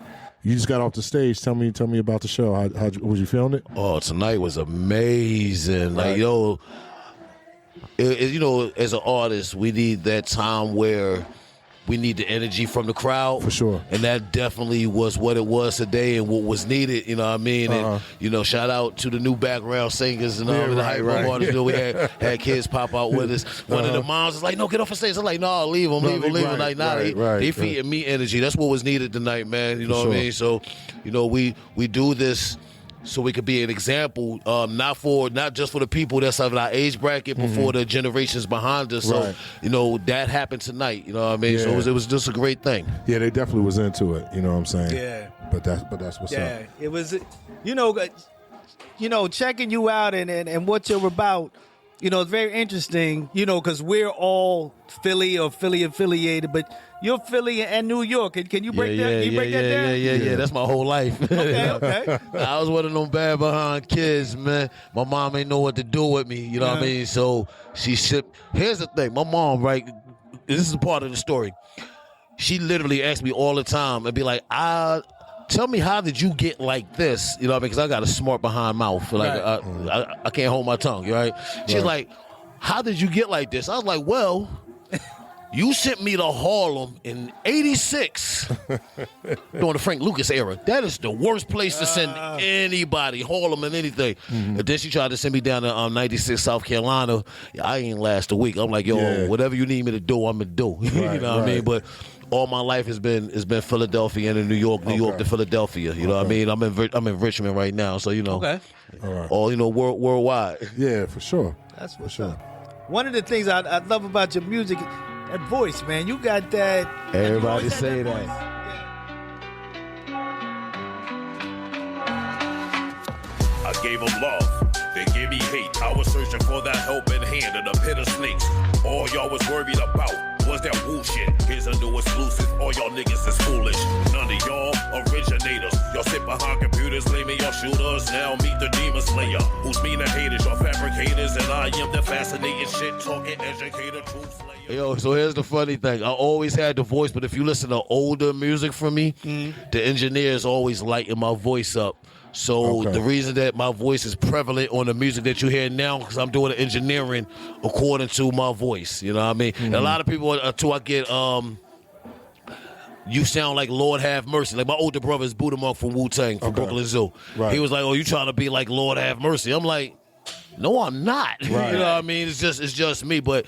you just got off the stage. Tell me about the show. How was you feeling it? Oh, tonight was amazing. Right. Like, yo, as an artist, we need that time where we need the energy from the crowd. For sure. And that definitely was what it was today and what was needed, you know what I mean? And, shout out to the new background singers and the hype artists. We had kids pop out with us. One of the moms was like, no, get off the stage. I'm like, no, leave them. Like, nah, they feeding me energy. That's what was needed tonight, man. You know what I mean? So, we do this so we could be an example, not just for the people that's of our age bracket, but for the generations behind us. Right. So, that happened tonight. You know what I mean? Yeah. So it was just a great thing. Yeah, they definitely was into it. You know what I'm saying? Yeah. But that's what's up. Yeah, it was, checking you out and what you're about. It's very interesting, because we're all Philly or Philly affiliated, but you're Philly and New York. Can you break that? Can you break that down? Yeah. That's my whole life. Okay. I was one of them bad behind kids, man. My mom ain't know what to do with me. You know what I mean? So she shipped. Here's the thing. My mom, right? This is a part of the story. She literally asked me all the time and be like, tell me, how did you get like this? You know, because I got a smart behind mouth. Like I can't hold my tongue, right? She's like, how did you get like this? I was like, well, you sent me to Harlem in '86 during the Frank Lucas era. That is the worst place to send anybody, Harlem and anything. And then she tried to send me down to 96 South Carolina. I ain't last a week. I'm like, yo, whatever you need me to do, I'm gonna do. You know what I mean? But all my life has been Philadelphia and in New York to Philadelphia. You know what I mean? I'm in Richmond right now, so all worldwide. Yeah, for sure. That's for sure. One of the things I love about your music, that voice, man. You got that. Everybody say that. I gave them love, they gave me hate. I was searching for that helping hand in the pit of snakes. All y'all was worried about was that bullshit. Here's a new exclusive. All y'all niggas is foolish. None of y'all originators. Y'all sit behind computers, blaming y'all shooters. Now meet the demon slayer. Who's mean and haters? Y'all fabricators, and I am the fascinating shit talking educator, truth slayer. Yo, so here's the funny thing. I always had the voice, but if you listen to older music from me, the engineers always lighten my voice up. So the reason that my voice is prevalent on the music that you hear now, because I'm doing the engineering according to my voice. You know what I mean? And a lot of people, too, I get, you sound like Lord Have Mercy. Like my older brother is Buddha Monk from Wu-Tang, from Brooklyn Zoo. Right. He was like, oh, you trying to be like Lord Have Mercy. I'm like, no, I'm not. Right. You know what I mean? It's just me. But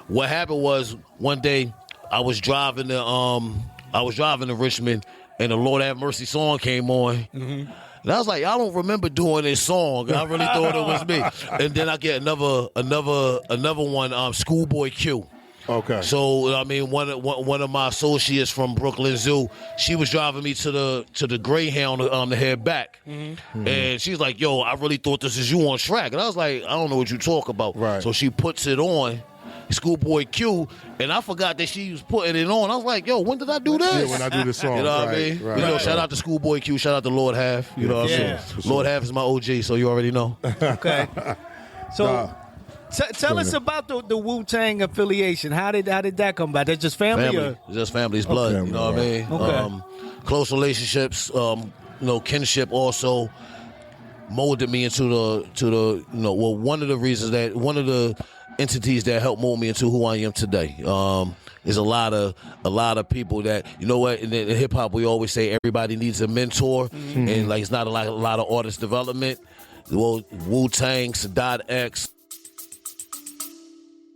what happened was one day I was driving to Richmond, and the Lord Have Mercy song came on. And I was like, I don't remember doing this song. I really thought it was me. And then I get another one, Schoolboy Q. Okay. So I mean, one of my associates from Brooklyn Zoo, she was driving me to the Greyhound to head back, and she's like, "Yo, I really thought this is you on track," and I was like, "I don't know what you talk about." Right. So she puts it on, Schoolboy Q, and I forgot that she was putting it on. I was like, yo, when did I do this? Yeah, when I do this song. You know what I mean? Right. Shout out to Schoolboy Q, shout out to Lord Have. You know what I'm saying? Lord Have is my OG, so you already know. Okay. So tell us about the Wu-Tang affiliation. How did that come about? That's just family? Or? It's just family's blood. Okay, you know what I mean? Okay. Close relationships, kinship also molded me into the one of the reasons that one of the entities that helped mold me into who I am today. There's a lot of people that, you know what, in hip hop we always say everybody needs a mentor, and like it's not a lot of artist development. Well, Wu-Tang, Sadat X.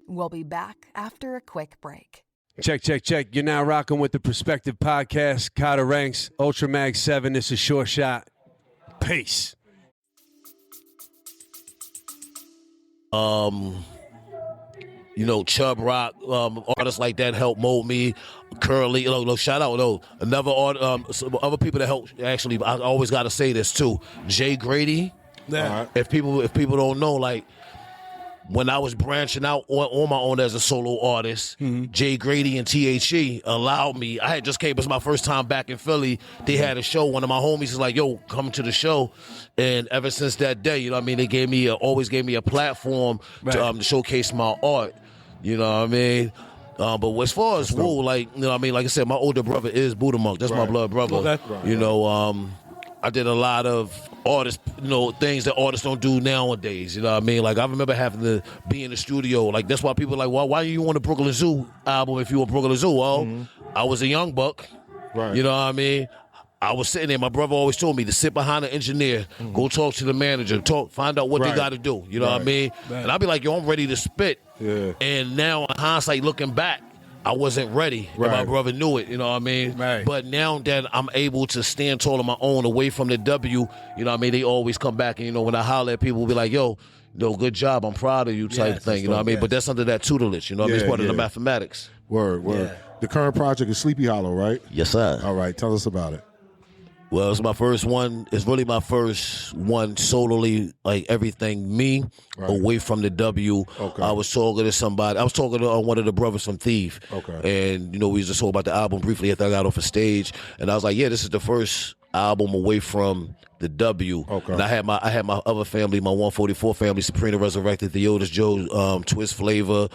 We'll be back after a quick break. Check. You're now rocking with the Prospective Podcast. Kotta Ranks, ULTRAMAG7. This is Short Shot. Peace. You know, Chubb Rock, artists like that help mold me. Currently, shout out though. Some other people that help. Actually, I always got to say this too. Jay Grady. Yeah. If people don't know, like when I was branching out on my own as a solo artist, Jay Grady and THE allowed me. I had just came. It was my first time back in Philly. They had a show. One of my homies is like, "Yo, come to the show." And ever since that day, you know what I mean, they always gave me a platform to showcase my art. You know what I mean? But as far as Wu, like, you know what I mean, like I said, my older brother is Buddha Monk. That's my blood brother. Okay. You know, I did a lot of artists, you know, things that artists don't do nowadays. You know what I mean? Like, I remember having to be in the studio. Like, that's why people are like, well, why are you on the Brooklyn Zoo album if you on Brooklyn Zoo? Well, I was a young buck. Right. You know what I mean? I was sitting there. My brother always told me to sit behind the engineer, go talk to the manager, find out what they got to do. You know what I mean? Right. And I'd be like, yo, I'm ready to spit. Yeah. And now, in hindsight, looking back, I wasn't ready. Right. And my brother knew it. You know what I mean? Right. But now that I'm able to stand tall on my own, away from the W, you know what I mean? They always come back, and you know, when I holler at people, be like, yo, good job, I'm proud of you, type thing. You know what I mean? But that's under that tutelage. You know what I mean? It's part of the mathematics. Word. Yeah. The current project is Sleepy Hollow, right? Yes, sir. All right, tell us about it. Well, it's my first one. It's really my first one solely, like everything me, away from the W. Okay. I was talking to somebody. I was talking to one of the brothers from THIEV. Okay. And, you know, we just talked about the album briefly after I got off a stage. And I was like, yeah, this is the first album away from the W. Okay. And I had my other family, my 144 family, Supreme the Resurrected, the Otis Joe, Twist Flavor,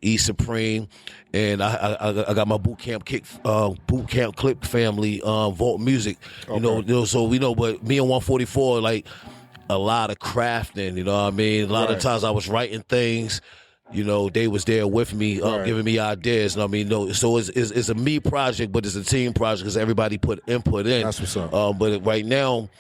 E Supreme. And I got my boot camp clip family, Vault Music. Okay. You know, so we know, but me and 144, like a lot of crafting, you know what I mean? A lot of times I was writing things, you know, they was there with me, giving me ideas. You know what I mean? No, so it's a me project, but it's a team project because everybody put input in. That's what's up. But right now,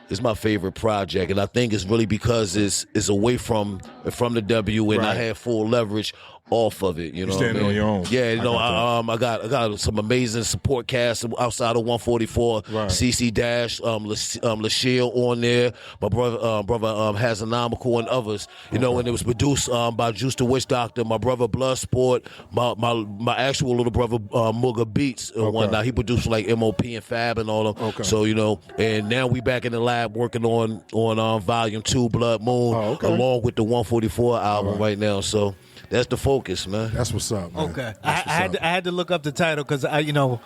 it's my favorite project, and I think it's really because it's away from the W, and I had full leverage off of it. You know, standing on your own. Yeah, you know, I got some amazing support cast outside of 144. CC Dash, LaShiel on there. My brother Hazanomical and others. You know, and it was produced by Juice the Witch Doctor. My brother Bloodsport. My actual little brother Mugga Beats. One now he produced like MOP and Fab and all them. So you know, and now we back in the lab working on Volume 2 Blood Moon along with the 144 album right now. So. That's the focus, man. That's what's up, man. Okay. I had to look up the title because you know,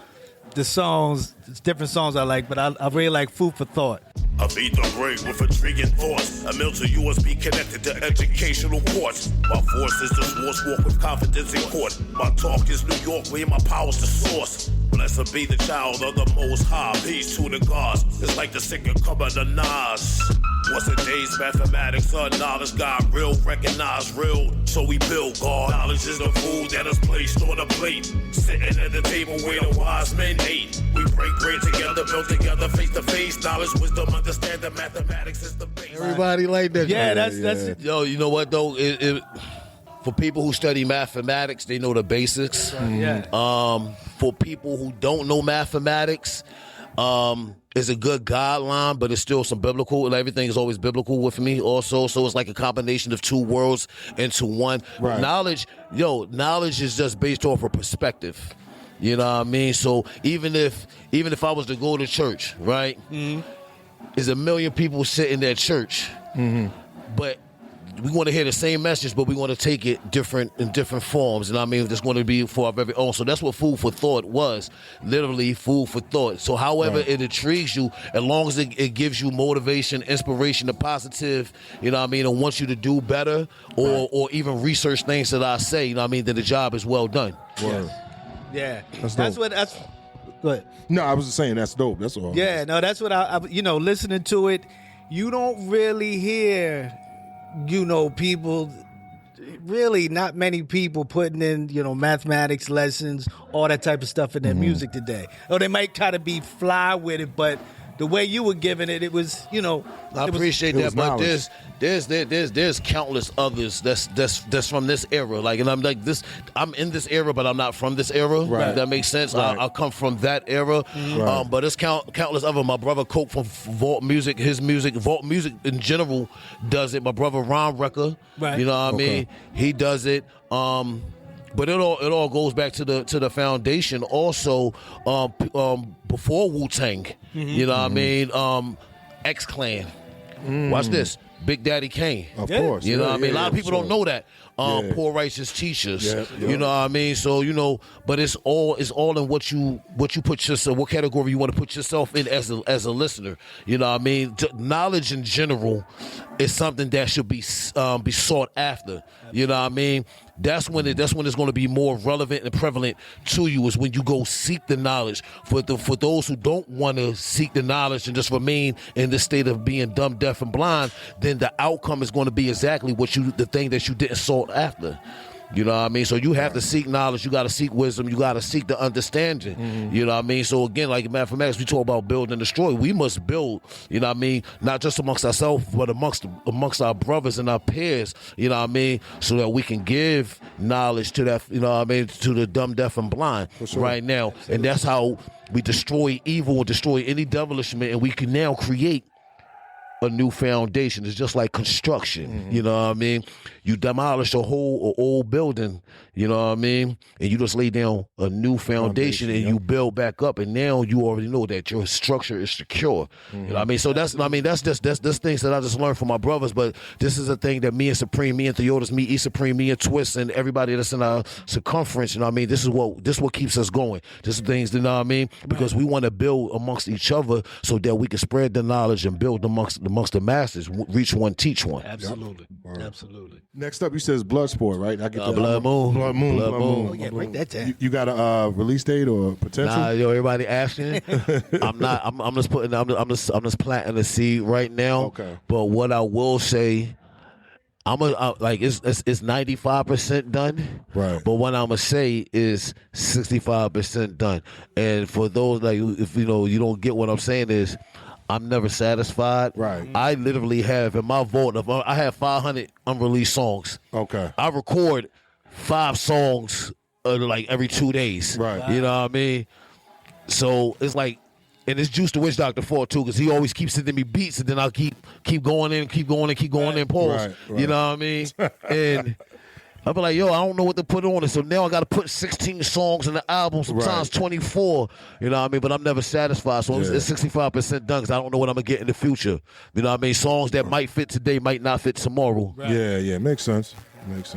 the songs, it's different songs I like, but I really like Food for Thought. I beat the brain with intriguing thoughts. A mill to USB connected to educational courts. My force is the source, walk with confidence in court. My talk is New York, where my power's the source. Blessed be the child of the Most High. Peace to the gods. It's like the singer cover the Nas. What's the days mathematics or knowledge? God real, recognize real. So we build God. Knowledge is the food that is placed on a plate. Sitting at the table where the wise men ate. We break bread together, build together, face to face. Knowledge, wisdom, understand that mathematics is the base. Everybody like that. Yeah, that's yo. You know what though? For people who study mathematics, they know the basics. For people who don't know mathematics, it's a good guideline, but it's still some biblical, and everything is always biblical with me also. So it's like a combination of two worlds into one. Knowledge is just based off of perspective. You know what I mean? So even if I was to go to church, right? There's a million people sitting at church, but we want to hear the same message, but we want to take it in different forms. And I mean, it's going to be for our very own. So that's what Food for Thought was, literally food for thought. So however it intrigues you, as long as it gives you motivation, inspiration, the positive, you know what I mean, and wants you to do better or even research things that I say, you know what I mean, then the job is well done. Yeah. That's Go ahead. No, I was just saying that's dope. That's all. Yeah, no, that's what I you know, listening to it, you don't really hear, you know, people, really not many people putting in, mathematics lessons, all that type of stuff in their music today. Or they might try to be fly with it, but the way you were giving it, it was, I appreciate that, but there's countless others that's from this era. Like, and I'm like this. I'm in this era, but I'm not from this era. Right. If that makes sense. Right. I come from that era. Right. But it's countless other. My brother Coke from Vault Music. His music, Vault Music in general, does it. My brother Ron Wrecker. Right. You know what I mean? He does it. But it all goes back to the foundation. Also, before Wu-Tang, you know what I mean? X-Clan. Watch this. Big Daddy Kane. Of course. You know what I mean? A lot of people don't know that. Poor righteous teachers. You know what I mean? So, but it's all in what you put yourself, what category you want to put yourself in as a listener. You know what I mean? Knowledge in general is something that should be sought after. You know what I mean? That's when it's going to be more relevant and prevalent to you, is when you go seek the knowledge. For those who don't want to seek the knowledge and just remain in this state of being dumb, deaf, and blind, then the outcome is going to be exactly the thing that you didn't sought after. You know what I mean? So you have to seek knowledge. You got to seek wisdom. You got to seek the understanding. You know what I mean? So again, like mathematics, we talk about build and destroy. We must build, you know what I mean? Not just amongst ourselves, but amongst our brothers and our peers, you know what I mean? So that we can give knowledge to that, you know what I mean, to the dumb, deaf, and blind right now. Absolutely. And that's how we destroy evil and destroy any devilishment, and we can now create a new foundation. It's just like construction. You know what I mean? You demolish a whole old building, you know what I mean? And you just lay down a new foundation and you build back up, and now you already know that your structure is secure. You know what I mean? So that's things that I just learned from my brothers, but this is a thing that me and Supreme, me and Theotis, me, E Supreme, me and Twist, and everybody that's in our circumference, you know what I mean? This is what keeps us going. This is things, you know what I mean? Because we want to build amongst each other so that we can spread the knowledge and build amongst the masses, reach one, teach one. Absolutely. Absolutely. Next up, you says Bloodsport, right? I get that. Blood Moon. Blood Moon. Oh, yeah, break that down. You got a release date or potential? Nah, everybody asking. I'm not. I'm just putting. I'm just planting the seed right now. Okay. But what I will say, it's 95% done. Right. But what I'm gonna say is 65% done. And for those if you don't get what I'm saying is, I'm never satisfied. Right. I literally have in my vault I have 500 unreleased songs. Okay. I record 5 songs every 2 days. Right. You know what I mean? So it's like, and it's Juice the Witch Doctor for it too, because he always keeps sending me beats, and then I'll keep going in, pause. Right. You know what I mean? And I'll be like, yo, I don't know what to put on it. So now I got to put 16 songs in the album, sometimes 24. You know what I mean? But I'm never satisfied. So it's 65% done, because I don't know what I'm going to get in the future. You know what I mean? Songs that might fit today might not fit tomorrow. Right. Yeah, makes sense.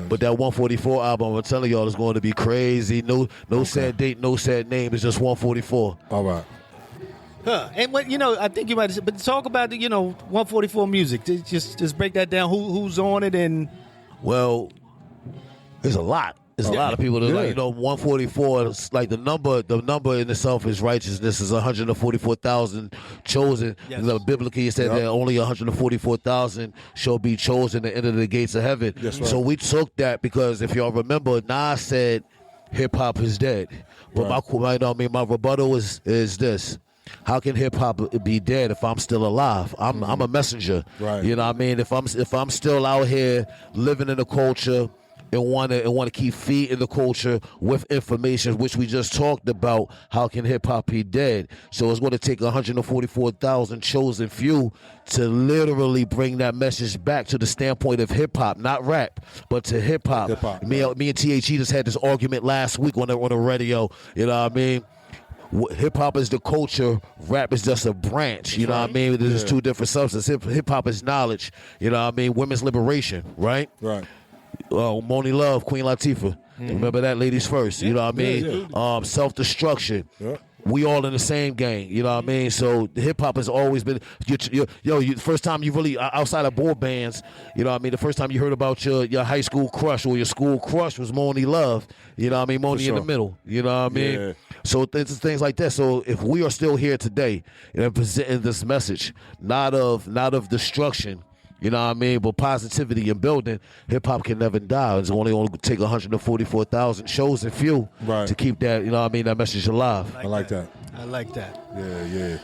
But that 144 album, I'm telling y'all, is going to be crazy. No sad date, no sad name. It's just 144. All right. Huh. And what I think you might have said, but talk about the 144 music. Just break that down. Who's on it? And well, there's a lot. There's a lot of people that 144. It's like the number in itself is righteousness. Is 144,000 chosen. Yes. Biblically, it said that only 144,000 shall be chosen to enter the gates of heaven. That's right. So we took that because if y'all remember, Nas said hip hop is dead. But my rebuttal is this. How can hip hop be dead if I'm still alive? I'm a messenger. Right. You know what I mean? If I'm still out here living in the culture and want to keep feeding the culture with information, which we just talked about, how can hip hop be dead? So it's going to take 144,000 chosen few to literally bring that message back to the standpoint of hip hop, not rap, but to hip hop. Me and THE just had this argument last week on the radio. You know what I mean? Hip hop is the culture, rap is just a branch. You know what I mean? There's two different substances. Hip hop is knowledge. You know what I mean? Women's liberation, right? Right. Moni Love, Queen Latifah. Remember that, ladies first. You know what I mean? Self-destruction. Yeah. We all in the same gang. You know what I mean? So hip hop has always been. The first time you really outside of boy bands. You know what I mean? The first time you heard about your high school crush or your school crush was Moni Love. You know what I mean? Moni in the middle. You know what I mean? Yeah. So things like that. So if we are still here today and presenting this message, not of destruction, You know what I mean? But positivity and building, hip-hop can never die. It's only take 144,000 shows and few to keep that, you know what I mean, that message alive. I like that. I like that. Yeah.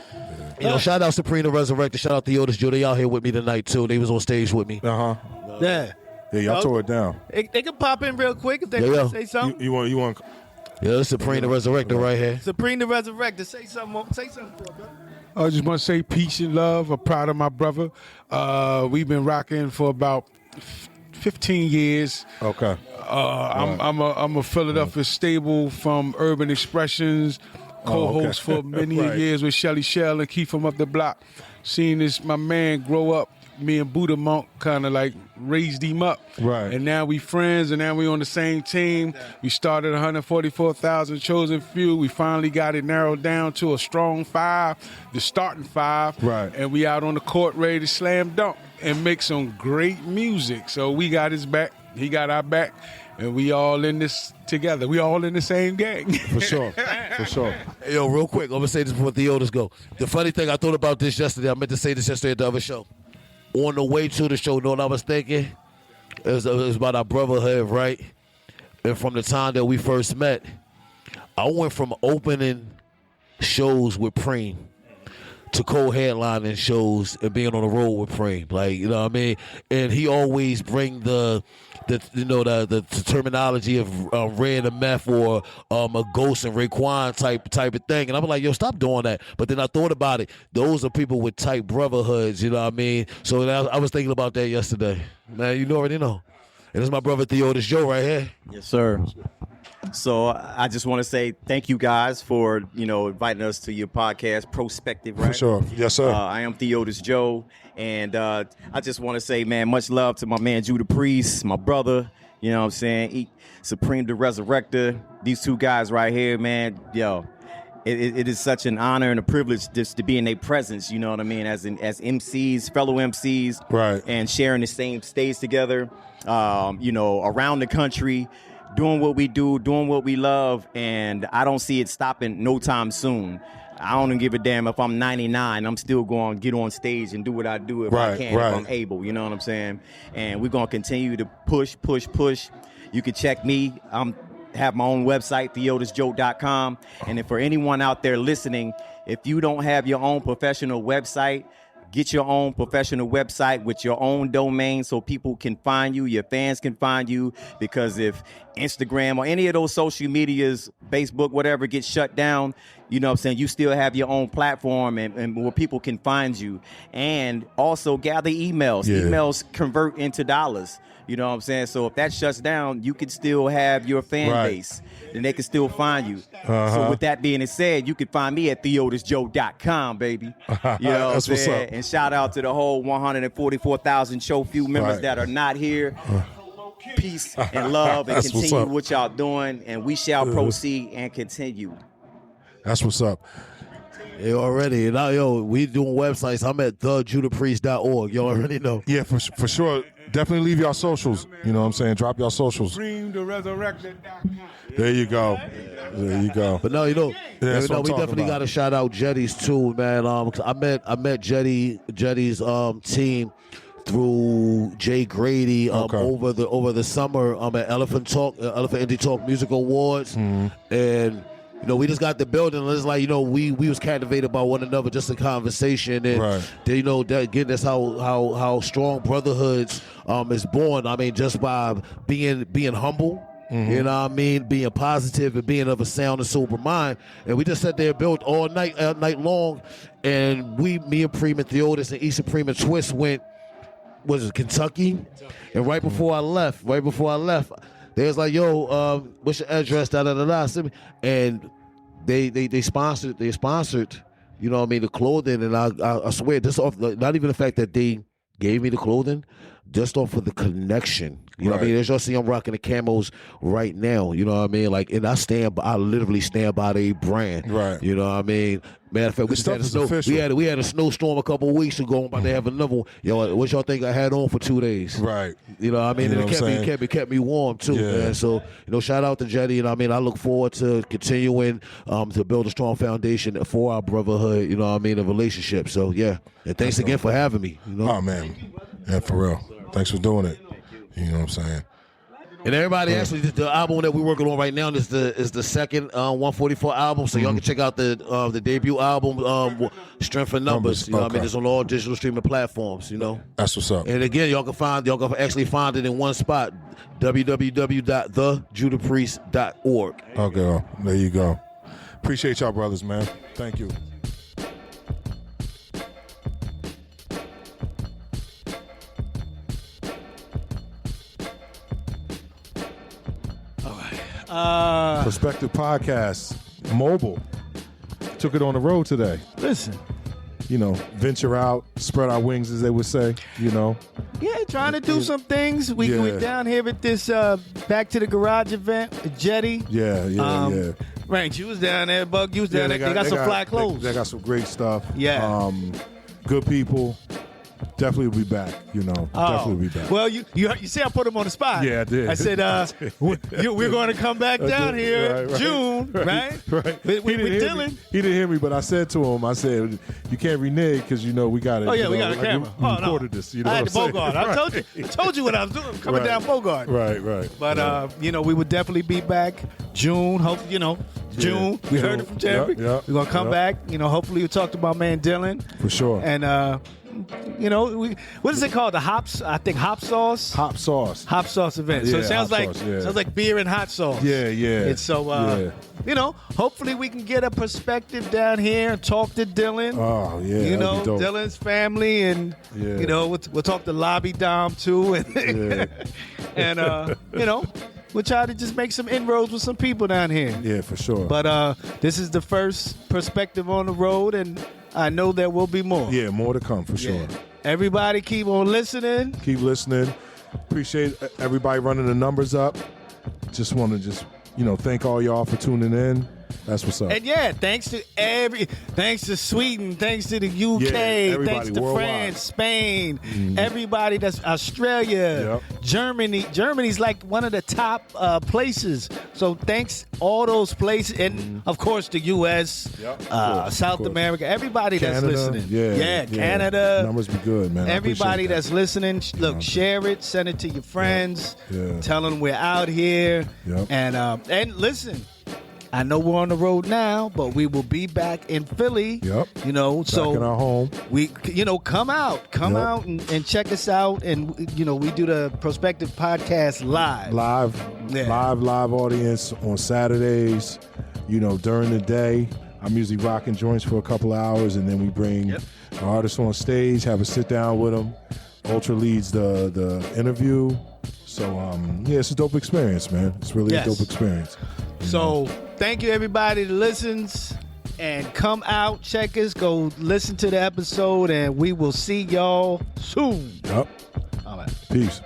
You know, shout out Supreme the Resurrected. Shout out Theotis Joe. They out here with me tonight, too. They was on stage with me. Uh-huh. Yeah. Yeah, y'all tore it down. They can pop in real quick if they want to say something. You want? Yeah, it's Supreme the Resurrected right here. Supreme the Resurrected. Say something. Say something for it, bro. I just want to say peace and love. I'm proud of my brother. We've been rocking for about 15 years. Okay. I'm a Philadelphia stable from Urban Expressions, co-host for many years with Shelly Shell and Keith from Up the Block. Seeing my man grow up. Me and Buddha Monk kind of like raised him up. Right. And now we friends, and now we on the same team. We started 144,000 chosen few. We finally got it narrowed down to a strong 5, the starting 5. Right. And we out on the court ready to slam dunk and make some great music. So we got his back, he got our back, and we all in this together. We all in the same gang. For sure. Hey, yo, real quick, I'm going to say this before Theotis go. The funny thing, I thought about this yesterday. I meant to say this yesterday at the other show. On the way to the show, you know what I was thinking? It was about our brotherhood, right? And from the time that we first met, I went from opening shows with Preem to co-headlining shows and being on the road with Preem. Like, you know what I mean? And he always bring the terminology of red and meth or a Ghost and Raekwon type of thing. And I'm like, yo, stop doing that. But then I thought about it. Those are people with tight brotherhoods, you know what I mean? So I was thinking about that yesterday. Man, you already know. And this is my brother Theotis Joe right here. Yes, sir. So I just want to say thank you guys for, inviting us to your podcast, Prospective, right? For sure. Yes, sir. I am Theotis Joe, and I just want to say, man, much love to my man Judah Priest, my brother, you know what I'm saying, Supreme the Resurrector, these two guys right here, man, yo. It is such an honor and a privilege just to be in their presence, you know what I mean, as MCs, fellow MCs, right, and sharing the same stage together, around the country, doing what we do, doing what we love, and I don't see it stopping no time soon. I don't give a damn if I'm 99. I'm still going to get on stage and do what I do if I can, if I'm able. You know what I'm saying? And we're going to continue to push. You can check me. Have my own website, theotisjoe.com. And if for anyone out there listening, if you don't have your own professional website, get your own professional website with your own domain so people can find you, your fans can find you, because if Instagram or any of those social medias, Facebook, whatever, gets shut down, you know what I'm saying, you still have your own platform and where people can find you. And also gather emails. Yeah. Emails convert into dollars. You know what I'm saying? So if that shuts down, you can still have your fan base. And they can still find you. So with that being said, you can find me at theotisjoe.com, baby. You know what I'm saying? And shout out to the whole 144,000 show few members that are not here. Peace and love, and continue what y'all doing, and we shall proceed and continue. That's what's up. You already. And now, we doing websites. I'm at thejudahpriest.org. You already know. Yeah, for sure. Definitely leave y'all socials. You know what I'm saying? Drop y'all socials. There you go. But no, we definitely got to shout out Jetty's too, man. I met Jetty's team through Jay Grady over the summer at Elephant Indie Talk Music Awards, and we just got the building, and it's like, we was captivated by one another, just in conversation, and that's how strong brotherhoods is born. I mean, just by being humble. You know what I mean? Being positive and being of a sound and sober mind. And we just sat there and built all night long. And me and Preem and Theotis and Issa Preem and Twist went, Kentucky? And right before I left, they was like, yo, what's your address? Da-da-da-da. And they sponsored, you know what I mean, the clothing. And I swear, just off, not even the fact that they gave me the clothing, just off of the connection. You know what I mean? As y'all see, I'm rocking the camos right now. You know what I mean? Like, and I literally stand by the brand. Right. You know what I mean? Matter of fact, we had a snowstorm a couple of weeks ago. I'm about to have another one. Yo, what y'all think I had on for 2 days? Right. You know what I mean? And it kept me warm too, man. So, shout out to Jetty. And I mean, I look forward to continuing to build a strong foundation for our brotherhood, you know what I mean, a relationship. So, yeah. And thanks again for having me. Oh, man. Yeah, for real. Thanks for doing it. You know what I'm saying? And everybody, actually, the album that we're working on right now is the second 144 album. So y'all can check out the debut album, Strength in Numbers. You know what I mean? It's on all digital streaming platforms. You know. That's what's up. And again, y'all can actually find it in one spot: www.thejudahpriest.org. Okay, well, there you go. Appreciate y'all, brothers, man. Thank you. Prospective Podcast, mobile. Took it on the road today. Listen. You know, venture out, spread our wings, as they would say, you know. Yeah, trying to do some things. We down here at this Back to the Garage event, Jetty. Yeah. Ranks, you was down there, Bug. You was down there. They got some fly clothes. They got some great stuff. Yeah. Good people. Definitely will be back, you know. Definitely be back. Well, you see I put him on the spot. Yeah, I did. I said, we're going to come back down here June, right? Right. With Dylan. He didn't hear me, but I said to him, you can't renege because, you know, we got it. Oh, yeah, we got a camera. We recorded this. You know I had what the I'm Bogart. saying? I told you what I was doing. Coming down Bogart. Right. But, you know, we would definitely be back June. Hopefully, you know, June. We heard it from Jerry. We're going to come back. You know, hopefully we talked about man Dylan. For sure. And, you know, what is it called? The hops? I think hop sauce. Hop sauce event. So it sounds like beer and hot sauce. Yeah. It's so you know, hopefully we can get a perspective down here and talk to Dylan. Oh yeah, you know, Dylan's family, and you know, we'll talk to Lobby Dom too, and you know, we'll try to just make some inroads with some people down here. Yeah, for sure. But this is the first perspective on the road, and I know there will be more. Yeah, more to come for sure. Everybody keep on listening. Keep listening. Appreciate everybody running the numbers up. Just want to thank all y'all for tuning in. That's what's up. And thanks to Sweden, thanks to the UK, thanks to worldwide. France, Spain, everybody that's Australia, Germany. Germany's like one of the top places. So thanks all those places, and of course the US, South America, everybody Canada, that's listening. Yeah. Canada. Numbers be good, man. Everybody that's listening, look, share it, send it to your friends, tell them we're out here, and listen. I know we're on the road now, but we will be back in Philly. Yep. You know, back in our home. We, come out and check us out, and we do the Prospective Podcast live. Live audience on Saturdays. You know, during the day, I'm usually rocking joints for a couple of hours, and then we bring our artists on stage, have a sit down with them. Ultra leads the interview. So it's a dope experience, man. It's really a dope experience. So thank you, everybody that listens, and come out, check us, go listen to the episode, and we will see y'all soon. Yep. All right. Peace.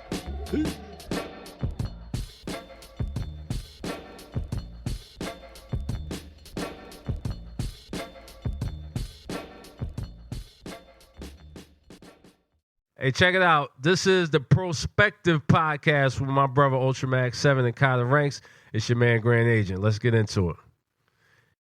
Hey, check it out. This is the Prospective Podcast with my brother ULTRAMAG7 and Kotta Ranks. It's your man, Grand Agent. Let's get into it.